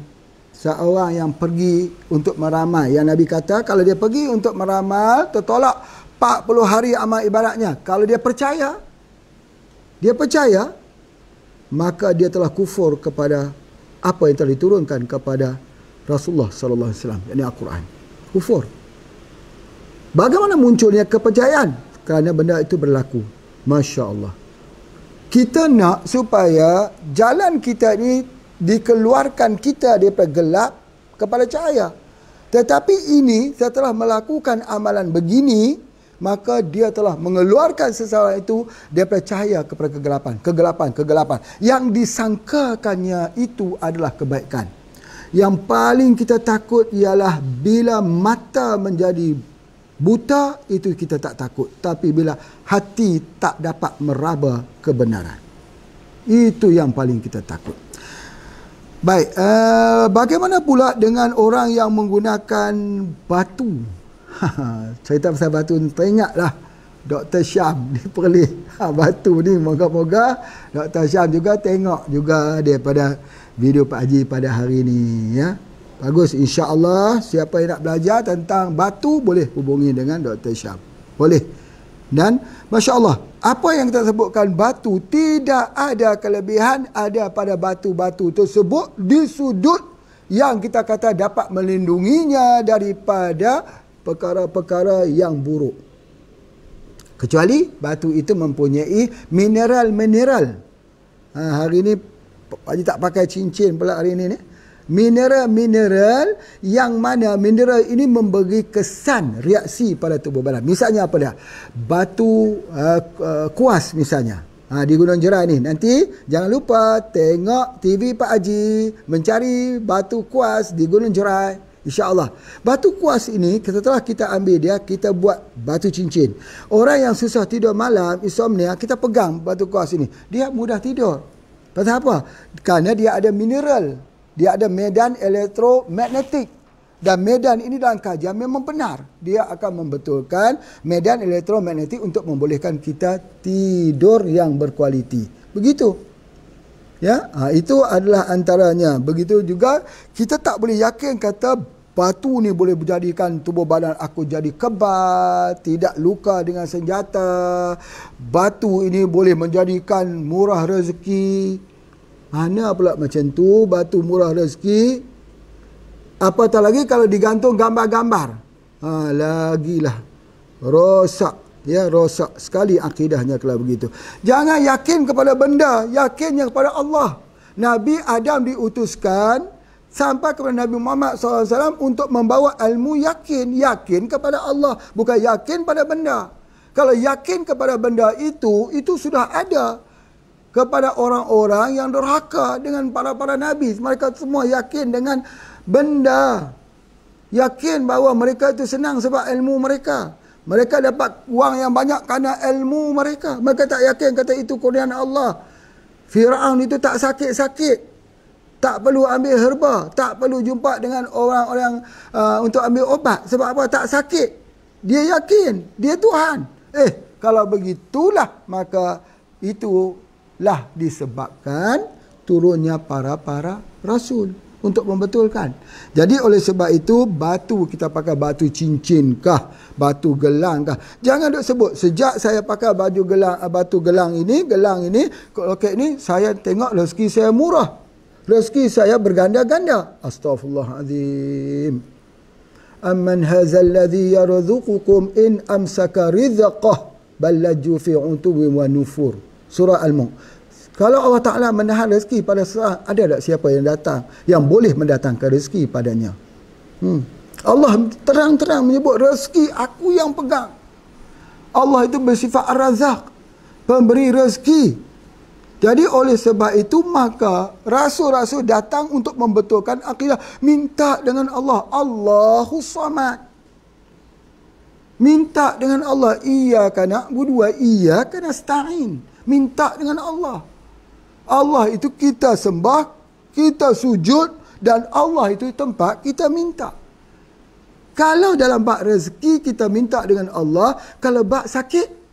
B: seorang yang pergi untuk meramal. Yang Nabi kata kalau dia pergi untuk meramal, tertolak 40 hari amal ibadatnya. Kalau dia percaya, maka dia telah kufur kepada apa yang telah diturunkan kepada Rasulullah sallallahu alaihi wasallam, yakni Al-Quran. Kufur. Bagaimana munculnya kepercayaan? Kerana benda itu berlaku. Masya Allah. Kita nak supaya jalan kita ni dikeluarkan kita daripada gelap kepada cahaya. Tetapi ini setelah melakukan amalan begini, maka dia telah mengeluarkan seseorang itu daripada cahaya kepada kegelapan. Yang disangkakannya itu adalah kebaikan. Yang paling kita takut ialah bila mata menjadi Buta itu kita tak takut. Tapi bila hati tak dapat meraba kebenaran, itu yang paling kita takut. Baik, bagaimana pula dengan orang yang menggunakan batu? Cerita pasal batu ni, teringatlah Dr. Syam di Perlis. Batu ni, moga-moga Dr. Syam juga tengok juga daripada video Pak Haji pada hari ni, ya. Bagus, insya-Allah siapa yang nak belajar tentang batu boleh hubungi dengan Dr. Syam. Boleh. Dan masya-Allah, apa yang kita sebutkan batu, tidak ada kelebihan ada pada batu-batu tersebut di sudut yang kita kata dapat melindunginya daripada perkara-perkara yang buruk. Kecuali batu itu mempunyai mineral-mineral. Hari ini Pak Haji tak pakai cincin pula hari ini ni. Mineral-mineral yang mana mineral ini memberi kesan reaksi pada tubuh badan. Misalnya apa dia? Batu kuas misalnya. Di Gunung Jerai ni. Nanti jangan lupa tengok TV Pak Haji mencari batu kuas di Gunung Jerai. InsyaAllah. Batu kuas ini setelah kita ambil dia, kita buat batu cincin. Orang yang susah tidur malam, insomnia, kita pegang batu kuas ini, dia mudah tidur. Pasal apa? Kerana dia ada mineral. Dia ada medan elektromagnetik. Dan medan ini dalam kajian memang benar. Dia akan membetulkan medan elektromagnetik untuk membolehkan kita tidur yang berkualiti. Begitu. Ya, itu adalah antaranya. Begitu juga kita tak boleh yakin kata batu ni boleh menjadikan tubuh badan aku jadi kebal, tidak luka dengan senjata. Batu ini boleh menjadikan murah rezeki. Mana pula macam tu batu murah rezeki? Apatah lagi kalau digantung gambar-gambar. Lagilah rosak, ya, rosak sekali akidahnya kalau begitu. Jangan yakin kepada benda, yakinnya kepada Allah. Nabi Adam diutuskan sampai kepada Nabi Muhammad SAW untuk membawa ilmu yakin kepada Allah, bukan yakin pada benda. Kalau yakin kepada benda itu sudah ada kepada orang-orang yang durhaka dengan para nabi. Mereka semua yakin dengan benda. Yakin bahawa mereka itu senang sebab ilmu mereka. Mereka dapat wang yang banyak kerana ilmu mereka. Mereka tak yakin kata itu kurniaan Allah. Fir'aun itu tak sakit-sakit. Tak perlu ambil herba. Tak perlu jumpa dengan orang-orang untuk ambil obat. Sebab apa? Tak sakit. Dia yakin. Dia Tuhan. Kalau begitulah, maka itulah disebabkan turunnya para rasul untuk membetulkan. Jadi oleh sebab itu batu, kita pakai batu cincin kah, batu gelang kah, jangan duk sebut sejak saya pakai batu gelang ini loket ni, saya tengok rezeki saya murah, rezeki saya berganda-ganda. Astaghfirullahalazim. Amman hadzal ladzi yarzuqukum in amsaka rizqah bal lajju fi utubi wa nufur. Surah Al-Mulk. Kalau Allah Ta'ala menahan rezeki pada seorang, ada tak siapa yang datang yang boleh mendatangkan rezeki padanya? Allah terang-terang menyebut rezeki aku yang pegang. Allah itu bersifat Ar-Razzaq, pemberi rezeki. Jadi oleh sebab itu maka rasul-rasul datang untuk membetulkan akidah. Minta dengan Allah. Allahus Samad. Minta dengan Allah. Iyyaka na'budu wa iyyaka nasta'in. Minta dengan Allah. Allah itu kita sembah, kita sujud, dan Allah itu tempat kita minta. Kalau dalam bab rezeki kita minta dengan Allah, kalau bab sakit,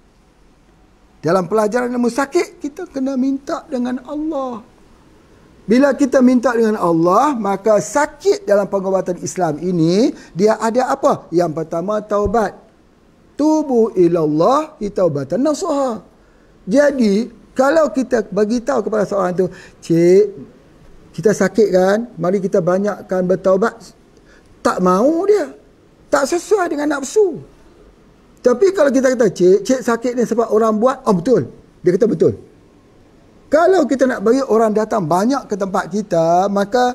B: dalam pelajaran ilmu sakit, kita kena minta dengan Allah. Bila kita minta dengan Allah, maka sakit dalam pengobatan Islam ini, dia ada apa? Yang pertama, taubat. Tubu ilallah taubatan nasuha. Jadi, kalau kita bagi tahu kepada seorang tu, cik, kita sakit kan, mari kita banyakkan bertaubat. Tak mau dia. Tak sesuai dengan nafsu. Tapi kalau kita kata, cik sakit ni sebab orang buat, betul. Dia kata betul. Kalau kita nak bagi orang datang banyak ke tempat kita, maka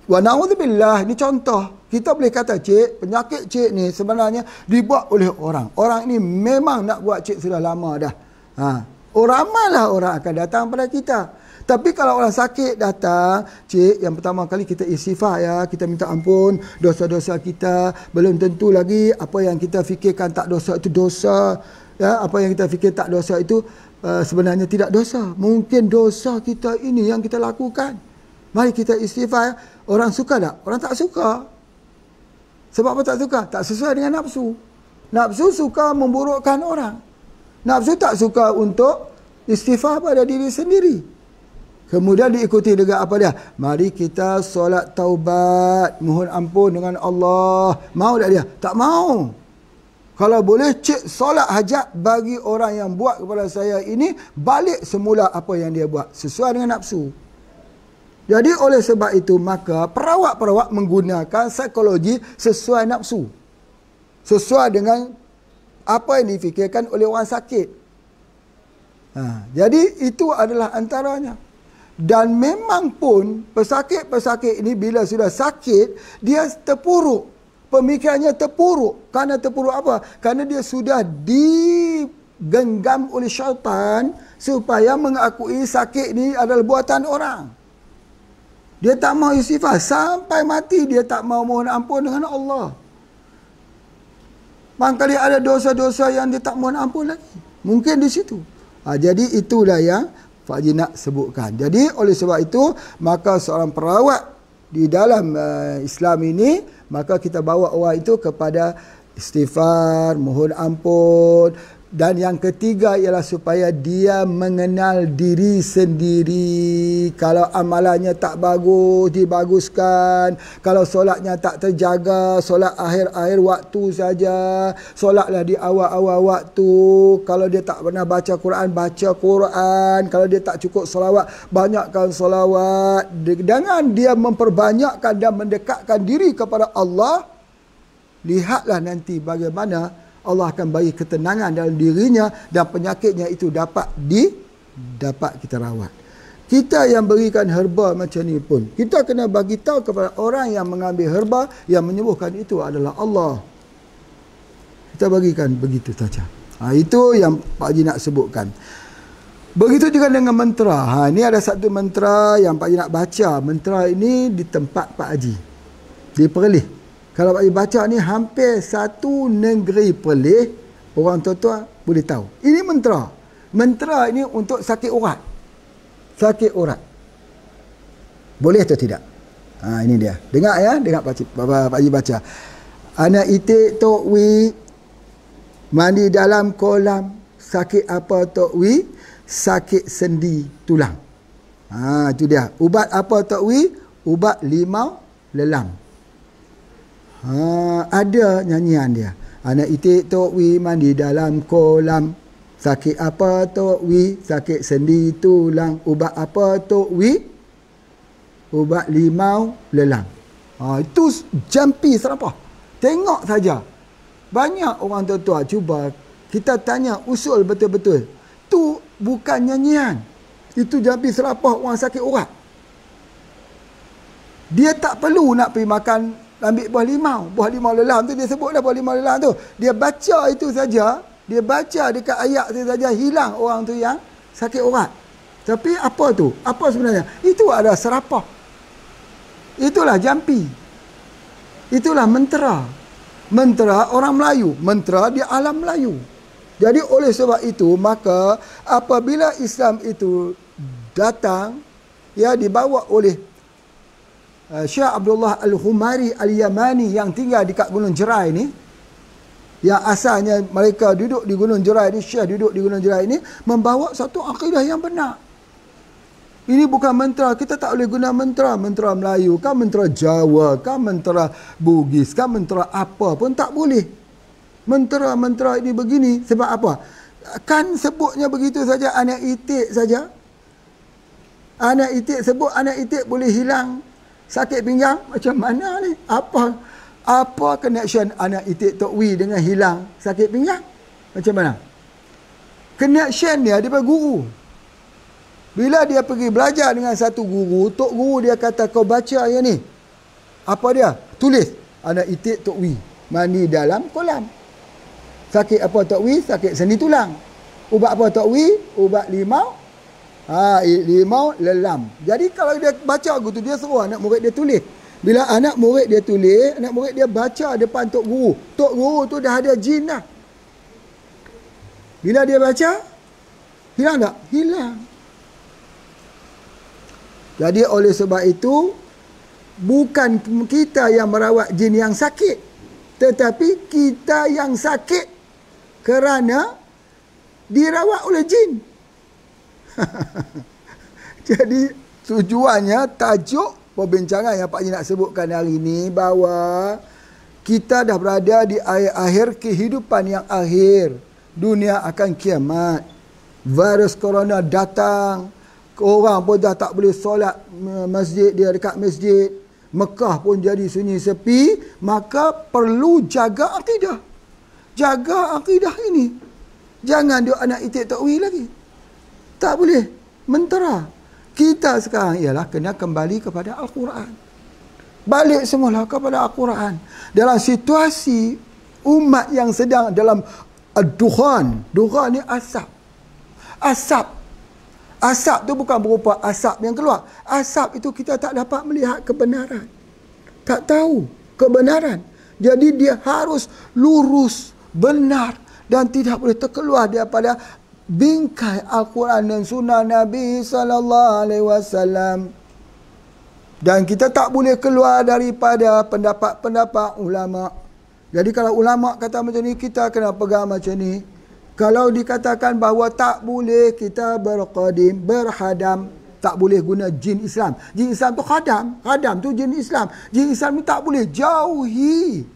B: wa na'udzubillah, ni contoh. Kita boleh kata, cik, penyakit cik ni sebenarnya dibuat oleh orang. Orang ini memang nak buat cik sudah lama dah. Ramailah orang akan datang pada kita. Tapi kalau orang sakit datang, cik, yang pertama kali kita istighfar ya, kita minta ampun dosa-dosa kita. Belum tentu lagi apa yang kita fikirkan tak dosa itu dosa. Ya, apa yang kita fikir tak dosa itu sebenarnya tidak dosa. Mungkin dosa kita ini yang kita lakukan. Mari kita istighfar. Orang suka tak? Orang tak suka. Sebab apa tak suka? Tak sesuai dengan nafsu. Nafsu suka memburukkan orang. Nafsu tak suka untuk istighfar pada diri sendiri. Kemudian diikuti dengan apa dia? Mari kita solat taubat, mohon ampun dengan Allah. Mau tak dia? Tak mau. Kalau boleh cik solat hajat bagi orang yang buat kepada saya ini, balik semula apa yang dia buat. Sesuai dengan nafsu. Jadi oleh sebab itu, maka perawat-perawat menggunakan psikologi sesuai nafsu. Sesuai dengan apa yang difikirkan oleh orang sakit. Jadi itu adalah antaranya. Dan memang pun pesakit-pesakit ini bila sudah sakit, dia terpuruk. Pemikirannya terpuruk. Kerana terpuruk apa? Kerana dia sudah digenggam oleh syaitan supaya mengakui sakit ini adalah buatan orang. Dia tak mau istighfar. Sampai mati dia tak mau mohon ampun dengan Allah. Mangkali ada dosa-dosa yang dia tak mohon ampun lagi. Mungkin di situ. Jadi itulah yang Pak Haji nak sebutkan. Jadi oleh sebab itu, maka seorang perawat di dalam Islam ini, maka kita bawa orang itu kepada istighfar, mohon ampun. Dan yang ketiga ialah supaya dia mengenal diri sendiri. Kalau amalannya tak bagus, dibaguskan. Kalau solatnya tak terjaga, solat akhir-akhir waktu saja. Solatlah di awal-awal waktu. Kalau dia tak pernah baca Quran, baca Quran. Kalau dia tak cukup solawat, banyakkan solawat. Dengan dia memperbanyakkan dan mendekatkan diri kepada Allah, lihatlah nanti bagaimana Allah akan bagi ketenangan dalam dirinya dan penyakitnya itu dapat kita rawat. Kita yang berikan herba macam ni pun, kita kena bagi tahu kepada orang yang mengambil herba yang menyembuhkan itu adalah Allah. Kita bagikan begitu saja. Itu yang Pak Haji nak sebutkan. Begitu juga dengan mentera. Ini ada satu mentera yang Pak Haji nak baca. Mentera ini di tempat Pak Haji, di Perlis. Kalau Pak Haji baca ni hampir satu negeri Perlis, orang tua-tua boleh tahu. Ini mentera. Mentera ini untuk sakit urat. Sakit urat. Boleh atau tidak? Ini dia. Dengar ya, dengar Pak Haji baca. Anak itik tok wi, mandi dalam kolam. Sakit apa tok wi? Sakit sendi tulang. Itu dia. Ubat apa tok wi? Ubat limau lelam. Ada nyanyian dia. Anak itik tok wi mandi dalam kolam. Sakit apa tok wi? Sakit sendi tulang. Ubat apa tok wi? Ubat limau lelang. Itu jampi serapah. Tengok saja. Banyak orang tua-tua cuba kita tanya usul betul-betul. Tu bukan nyanyian. Itu jampi serapah orang sakit urat. Dia tak perlu nak pergi makan, ambil buah limau lelam tu dia sebut dah, buah limau lelam tu. Dia baca itu saja, dia baca dekat ayat tu saja, hilang orang tu yang sakit urat. Tapi apa tu? Apa sebenarnya? Itu adalah serapah. Itulah jampi. Itulah mentera. Mentera orang Melayu, mentera di alam Melayu. Jadi oleh sebab itu, maka apabila Islam itu datang, ya, dibawa oleh Syekh Abdullah Al-Humari Al-Yamani yang tinggal di kat Gunung Jerai ni, yang asalnya mereka duduk di Gunung Jerai ni, Syekh duduk di Gunung Jerai ni, membawa satu akidah yang benar. Ini bukan mentera, kita tak boleh guna mentera Melayu, kan mentera Jawa, kan mentera Bugis, kan mentera apa pun tak boleh. Mentera ini begini, sebab apa? Kan sebutnya begitu saja, anak itik saja. Anak itik, sebut anak itik boleh hilang sakit pinggang. Macam mana ni? Apa connection anak itik Tok Wi dengan hilang sakit pinggang? Macam mana? Connection dia daripada guru. Bila dia pergi belajar dengan satu guru, tok guru dia kata, kau baca yang ni. Apa dia? Tulis. Anak itik Tok Wi mandi dalam kolam. Sakit apa Tok Wi? Sakit sendi tulang. Ubat apa Tok Wi? Ubat limau Limau lelam. Jadi kalau dia baca gitu, dia suruh anak murid dia tulis. Bila anak murid dia tulis, anak murid dia baca depan tok guru. Tok guru tu dah ada jin dah. Bila dia baca, hilang tak? Hilang. Jadi oleh sebab itu, bukan kita yang merawat jin yang sakit, tetapi kita yang sakit kerana dirawat oleh jin. Jadi tujuannya, tajuk perbincangan yang Pak Haji nak sebutkan hari ini, bahawa kita dah berada di akhir kehidupan yang akhir. Dunia akan kiamat. Virus corona datang. Orang pun dah tak boleh solat masjid dia dekat masjid. Mekah pun jadi sunyi sepi. Maka perlu jaga akidah. Jaga akidah ini. Jangan dia anak itik takwi lagi. Tak boleh mentera. Kita sekarang ialah kena kembali kepada Al-Quran. Balik semula kepada Al-Quran. Dalam situasi umat yang sedang dalam ad-dukhan. Dukhan ni asap. Asap. Asap tu bukan berupa asap yang keluar. Asap itu kita tak dapat melihat kebenaran. Tak tahu kebenaran. Jadi dia harus lurus, benar dan tidak boleh terkeluar daripada bingkai Al-Quran dan sunnah Nabi SAW. Dan kita tak boleh keluar daripada pendapat-pendapat ulama. Jadi kalau ulama kata macam ni, kita kena pegang macam ni. Kalau dikatakan bahawa tak boleh kita berqadim, berhadam, tak boleh guna jin Islam. Jin Islam tu khadam. Khadam tu jin Islam. Jin Islam ni tak boleh, jauhi.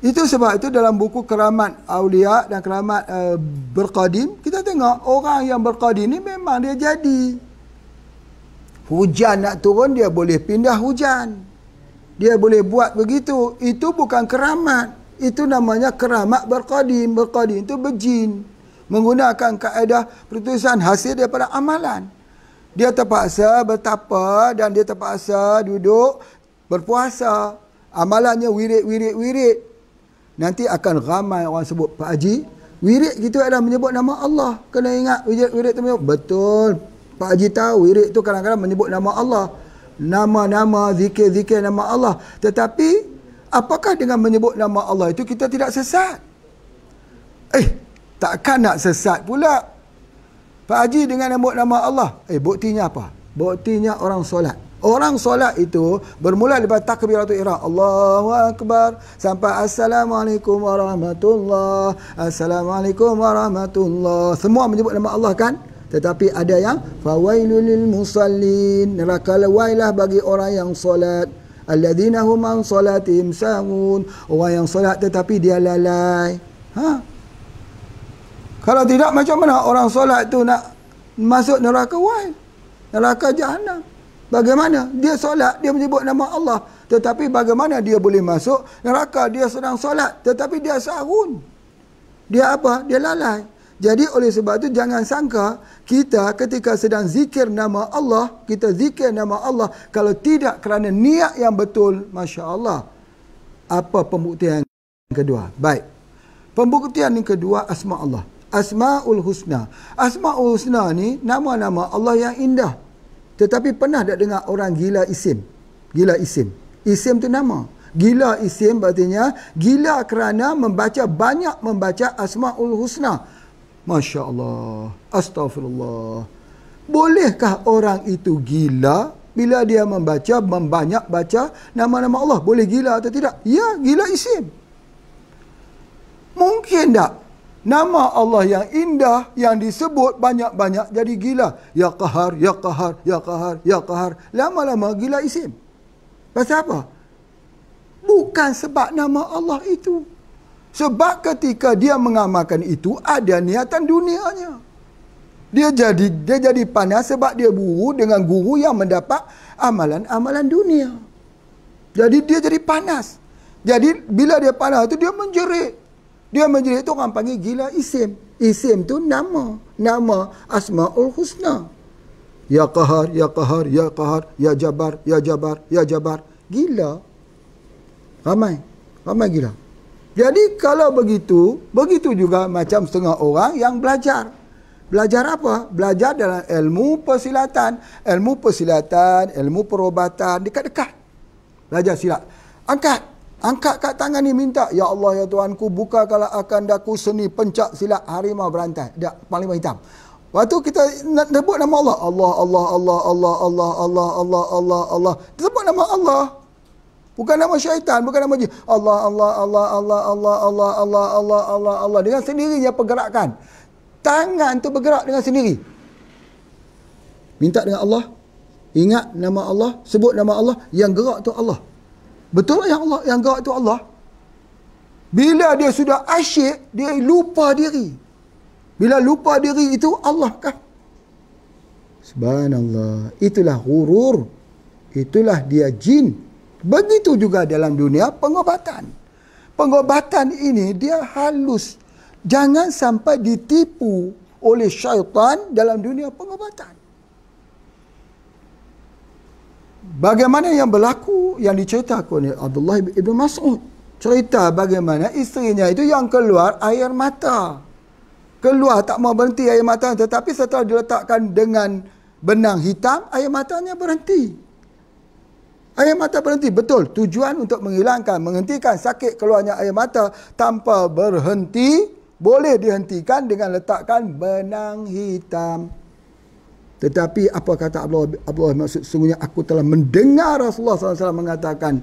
B: Itu sebab itu dalam buku Keramat Aulia dan Keramat Berqadim, kita tengok orang yang berqadim ni memang dia jadi. Hujan nak turun, dia boleh pindah hujan. Dia boleh buat begitu. Itu bukan keramat. Itu namanya keramat berqadim. Berqadim itu berjin. Menggunakan kaedah pertulisan hasil daripada amalan. Dia terpaksa bertapa dan dia terpaksa duduk berpuasa. Amalannya wirid. Nanti akan ramai orang sebut, Pak Haji, wirid gitu adalah menyebut nama Allah. Kena ingat wirid tu menyebut. Betul. Pak Haji tahu wirid tu kadang-kadang menyebut nama Allah. Nama-nama, zikir-zikir nama Allah. Tetapi, apakah dengan menyebut nama Allah itu kita tidak sesat? Takkan nak sesat pula. Pak Haji dengan menyebut nama Allah. Buktinya apa? Buktinya orang solat. Orang solat itu bermula daripada takbiratul ihram, Allahu Akbar, sampai Assalamualaikum warahmatullahi, Assalamualaikum warahmatullahi. Semua menyebut nama Allah kan? Tetapi ada yang fawailul lil musallin, neraka lewailah bagi orang yang solat, alladzina hum an salatihim sahun, orang yang solat tetapi dia lalai. Kalau tidak, macam mana orang solat tu nak masuk neraka wail, neraka jahanam? Bagaimana dia solat, dia menyebut nama Allah, tetapi bagaimana dia boleh masuk neraka? Dia sedang solat tetapi dia sahun, dia apa? Dia lalai. Jadi oleh sebab itu jangan sangka kita ketika sedang zikir nama Allah, kita zikir nama Allah, kalau tidak kerana niat yang betul, Masya Allah. Apa pembuktian yang kedua? Baik. Pembuktian yang kedua, asma Allah. Asma'ul Husna. Asma'ul Husna ni nama-nama Allah yang indah. Tetapi pernah tak dengar orang gila isim? Gila isim. Isim tu nama. Gila isim berartinya gila kerana banyak membaca Asma'ul Husna. Masya Allah. Astaghfirullah. Bolehkah orang itu gila bila dia banyak baca nama-nama Allah? Boleh gila atau tidak? Ya, gila isim. Mungkin tak? Nama Allah yang indah yang disebut banyak-banyak jadi gila. Ya Qahar, Ya Qahar, Ya Qahar, Ya Qahar. Lama-lama gila isim. Pasal apa? Bukan sebab nama Allah itu. Sebab ketika dia mengamalkan itu, ada niatan dunianya. Dia jadi panas sebab dia buru dengan guru yang mendapat amalan-amalan dunia. Jadi dia jadi panas. Jadi bila dia panas itu, dia menjerit. Dia menjerit itu orang panggil gila isim. Isim tu nama. Nama Asma'ul Husna. Ya Qahar, Ya Qahar, Ya Qahar, Ya Jabar, Ya Jabar, Ya Jabar. Gila. Ramai gila. Jadi kalau begitu juga macam setengah orang yang belajar. Belajar apa? Belajar dalam ilmu persilatan. Ilmu persilatan, ilmu perubatan, dekat-dekat. Belajar silat. Angkat kat tangan ni minta, ya Allah ya Tuhanku, bukakanlah akan daku seni pencak silat harimau berantai. Dia panglima hitam. Waktu kita nak sebut nama Allah, Allah, Allah, Allah, Allah, Allah, Allah, Allah, Allah, Allah. Sebut nama Allah. Bukan nama syaitan, bukan nama jin. Allah, Allah, Allah, Allah, Allah, Allah, Allah, Allah, Allah, Allah. Dengan sendirinya pergerakan. Tangan tu bergerak dengan sendiri. Minta dengan Allah. Ingat nama Allah. Sebut nama Allah. Yang gerak tu Allah. Betul yang Allah, yang gerak tu Allah. Bila dia sudah asyik, dia lupa diri. Bila lupa diri itu Allah kah? Subhanallah. Itulah ghurur. Itulah dia jin. Begitu juga dalam dunia pengobatan. Pengobatan ini dia halus. Jangan sampai ditipu oleh syaitan dalam dunia pengobatan. Bagaimana yang berlaku yang diceritakan oleh Abdullah ibn Mas'ud. Cerita bagaimana isterinya itu yang keluar air mata. Keluar tak mau berhenti air mata, tetapi setelah diletakkan dengan benang hitam, air matanya berhenti. Air mata berhenti. Betul. Tujuan untuk menghentikan sakit keluarnya air mata tanpa berhenti, boleh dihentikan dengan letakkan benang hitam. Tetapi apa kata Abdullah maksud, sungguhnya aku telah mendengar Rasulullah SAW mengatakan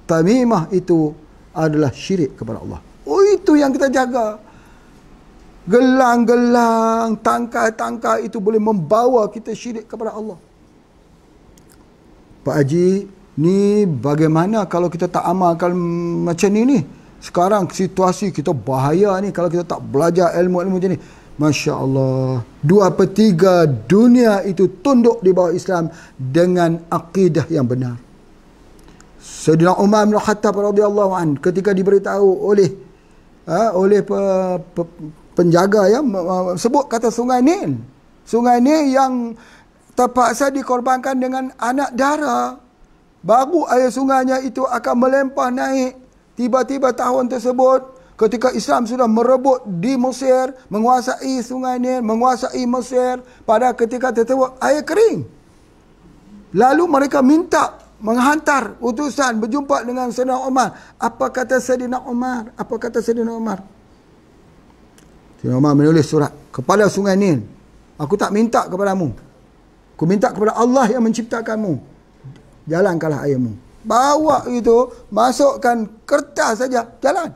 B: tamimah itu adalah syirik kepada Allah. Oh, itu yang kita jaga. Gelang-gelang, tangkai-tangkai itu boleh membawa kita syirik kepada Allah. Pak Haji, ni bagaimana kalau kita tak amalkan macam ni? Sekarang situasi kita bahaya ni kalau kita tak belajar ilmu-ilmu macam ni. Masya Allah. 2/3 dunia itu tunduk di bawah Islam dengan akidah yang benar. Sayyidina Umar bin Khattab radhiyallahu anhu ketika diberitahu oleh penjaga yang sebut kata Sungai Nil. Sungai Nil yang terpaksa dikorbankan dengan anak dara. Baru air sungainya itu akan melempah naik. Tiba-tiba tahun tersebut, ketika Islam sudah merebut di Mesir, menguasai Sungai Nil, menguasai Mesir, pada ketika tersebut air kering. Lalu mereka minta menghantar utusan berjumpa dengan Sayyidina Umar. Apa kata Sayyidina Umar? Apa kata Sayyidina Umar? Sayyidina Umar menulis surat kepada Sungai Nil. Aku tak minta kepadamu. Aku minta kepada Allah yang menciptakanmu. Jalankanlah airmu. Bawa itu, masukkan kertas saja, jalan.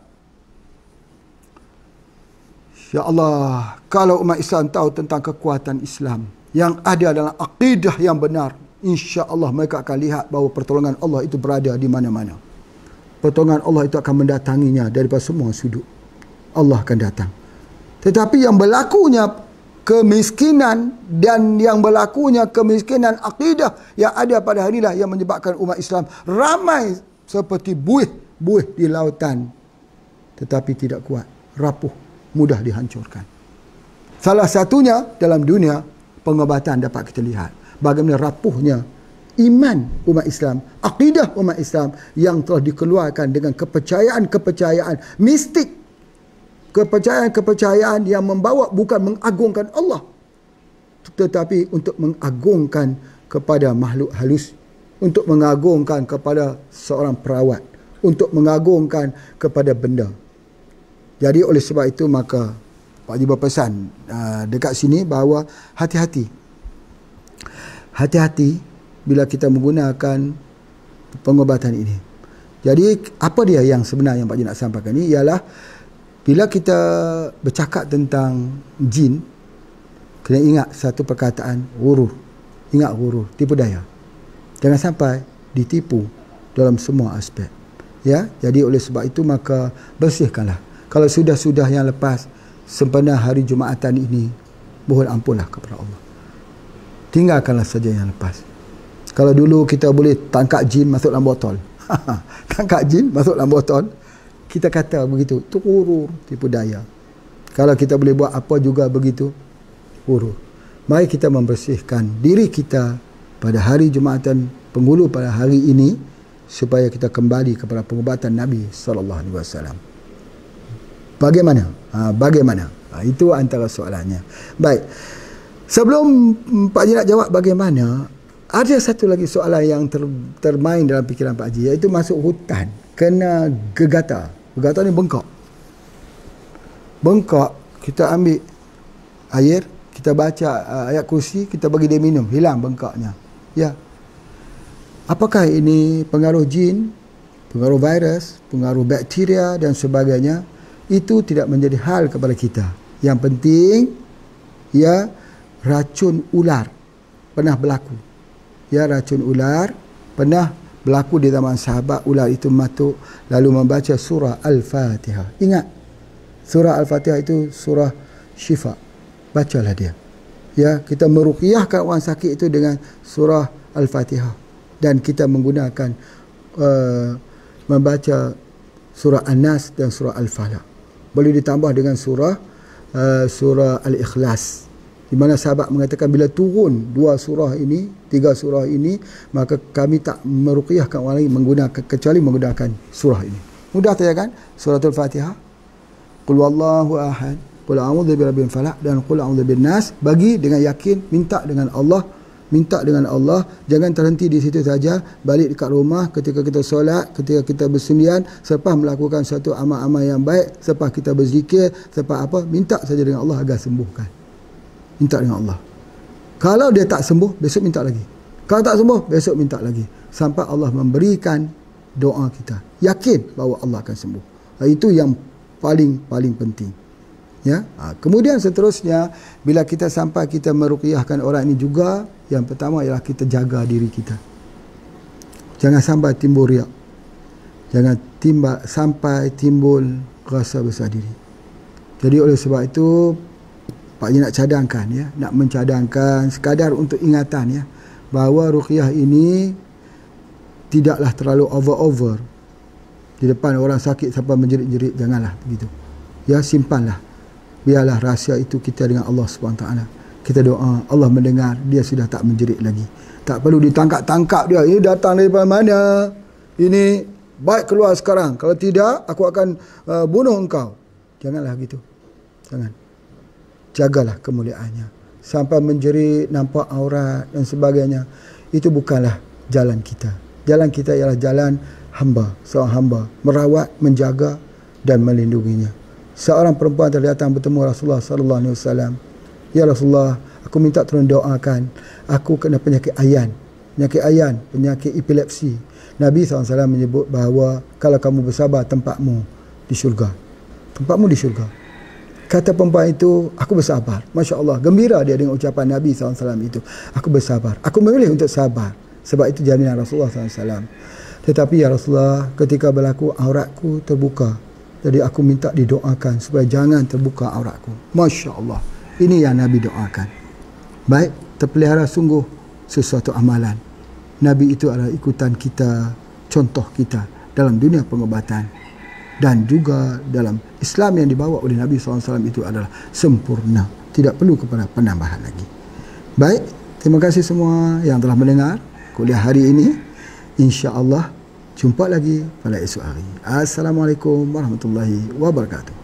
B: Ya Allah, kalau umat Islam tahu tentang kekuatan Islam yang ada dalam akidah yang benar, insya Allah mereka akan lihat bahawa pertolongan Allah itu berada di mana-mana. Pertolongan Allah itu akan mendatanginya daripada semua sudut. Allah akan datang. Tetapi yang berlakunya kemiskinan dan yang berlakunya kemiskinan akidah yang ada pada hari ini yang menyebabkan umat Islam ramai seperti buih di lautan, tetapi tidak kuat, rapuh, mudah dihancurkan. Salah satunya dalam dunia pengobatan dapat kita lihat bagaimana rapuhnya iman umat Islam, akidah umat Islam yang telah dikeluarkan dengan kepercayaan-kepercayaan mistik, kepercayaan-kepercayaan yang membawa bukan mengagungkan Allah, tetapi untuk mengagungkan kepada makhluk halus, untuk mengagungkan kepada seorang perawat, untuk mengagungkan kepada benda. Jadi oleh sebab itu maka Pak Haji berpesan dekat sini bahawa hati-hati bila kita menggunakan pengobatan ini. Jadi apa dia yang sebenar yang Pak Haji nak sampaikan ni ialah bila kita bercakap tentang jin, kena ingat satu perkataan, ghurur. Ingat ghurur, tipu daya. Jangan sampai ditipu dalam semua aspek. Ya, jadi oleh sebab itu maka bersihkanlah. Kalau sudah yang lepas sempena hari Jumatan ini, mohon ampunlah kepada Allah. Tinggalkanlah saja yang lepas. Kalau dulu kita boleh tangkap jin masuk dalam botol. Tangkap jin masuk dalam botol. Kita kata begitu, itu ghurur, tipu daya. Kalau kita boleh buat apa juga begitu, ghurur. Mari kita membersihkan diri kita pada hari Jumatan penghulu pada hari ini supaya kita kembali kepada pengobatan Nabi SAW. Bagaimana? Bagaimana? Itu antara soalannya. Baik. Sebelum Pak Haji nak jawab bagaimana, ada satu lagi soalan yang termain dalam fikiran Pak Haji, iaitu masuk hutan kena gegatar. Gegatar ni bengkak. Bengkak, kita ambil air, kita baca ayat kursi, kita bagi dia minum, hilang bengkaknya. Ya. Apakah ini pengaruh jin, pengaruh virus, pengaruh bakteria dan sebagainya? Itu tidak menjadi hal kepada kita. Yang penting, ya, racun ular pernah berlaku. Ya, racun ular pernah berlaku di zaman sahabat. Ular itu matuk lalu membaca surah Al-Fatihah. Ingat, surah Al-Fatihah itu surah syifa. Bacalah dia. Ya, kita meruqyahkan orang sakit itu dengan surah Al-Fatihah. Dan kita menggunakan membaca surah An-Nas dan surah Al-Falaq. Boleh ditambah dengan surah Al-Ikhlas. Di mana sahabat mengatakan bila turun 2 surah ini, 3 surah ini, maka kami tak meruqyahkan orang lain menggunakan kecuali menggunakan surah ini. Mudah saja kan? Suratul Fatihah, Qul Wallahu Ahad, Qul a'udzu birabbil falaq dan Qul a'udzu binnas. Bagi dengan yakin, minta dengan Allah, jangan terhenti di situ saja. Balik dekat rumah ketika kita solat, ketika kita bersendirian, selepas melakukan satu amal-amal yang baik, selepas kita berzikir, selepas apa, minta saja dengan Allah agar sembuhkan. Minta dengan Allah. Kalau dia tak sembuh, besok minta lagi. Kalau tak sembuh, besok minta lagi. Sampai Allah memberikan doa kita. Yakin bahawa Allah akan sembuh. Itu yang paling penting. Ya. Kemudian seterusnya, bila kita sampai kita meruqyahkan orang ini juga, yang pertama ialah kita jaga diri kita. Jangan sampai timbul riak. Jangan sampai timbul rasa besar diri. Jadi oleh sebab itu, Pak Haji nak cadangkan, ya, nak mencadangkan sekadar untuk ingatan, ya, bahawa ruqyah ini tidaklah terlalu over di depan orang sakit sampai menjerit-jerit. Janganlah begitu. Ya, simpanlah. Biarlah rahsia itu kita dengan Allah SWT. Kita doa, Allah mendengar, dia sudah tak menjerit lagi. Tak perlu ditangkap-tangkap dia. Ini datang daripada mana? Ini baik keluar sekarang. Kalau tidak, aku akan bunuh engkau. Janganlah gitu. Jangan. Jagalah kemuliaannya. Sampai menjerit, nampak aurat dan sebagainya. Itu bukanlah jalan kita. Jalan kita ialah jalan hamba. Seorang hamba. Merawat, menjaga dan melindunginya. Seorang perempuan telah datang bertemu Rasulullah sallallahu alaihi wasallam. Ya Rasulullah, aku minta tolong doakan. Aku kena penyakit ayan. Penyakit epilepsi. Nabi SAW menyebut bahawa kalau kamu bersabar, tempatmu di syurga. Tempatmu di syurga. Kata perempuan itu, aku bersabar. Masya Allah, gembira dia dengan ucapan Nabi SAW itu. Aku bersabar. Aku memilih untuk sabar. Sebab itu jaminan Rasulullah SAW. Tetapi ya Rasulullah, ketika berlaku auratku terbuka. Jadi aku minta didoakan supaya jangan terbuka auratku. Masya Allah. Ini yang Nabi doakan. Baik, terpelihara sungguh sesuatu amalan. Nabi itu adalah ikutan kita, contoh kita dalam dunia pengobatan. Dan juga dalam Islam yang dibawa oleh Nabi SAW itu adalah sempurna. Tidak perlu kepada penambahan lagi. Baik, terima kasih semua yang telah mendengar kuliah hari ini. InsyaAllah jumpa lagi pada esok hari. Assalamualaikum warahmatullahi wabarakatuh.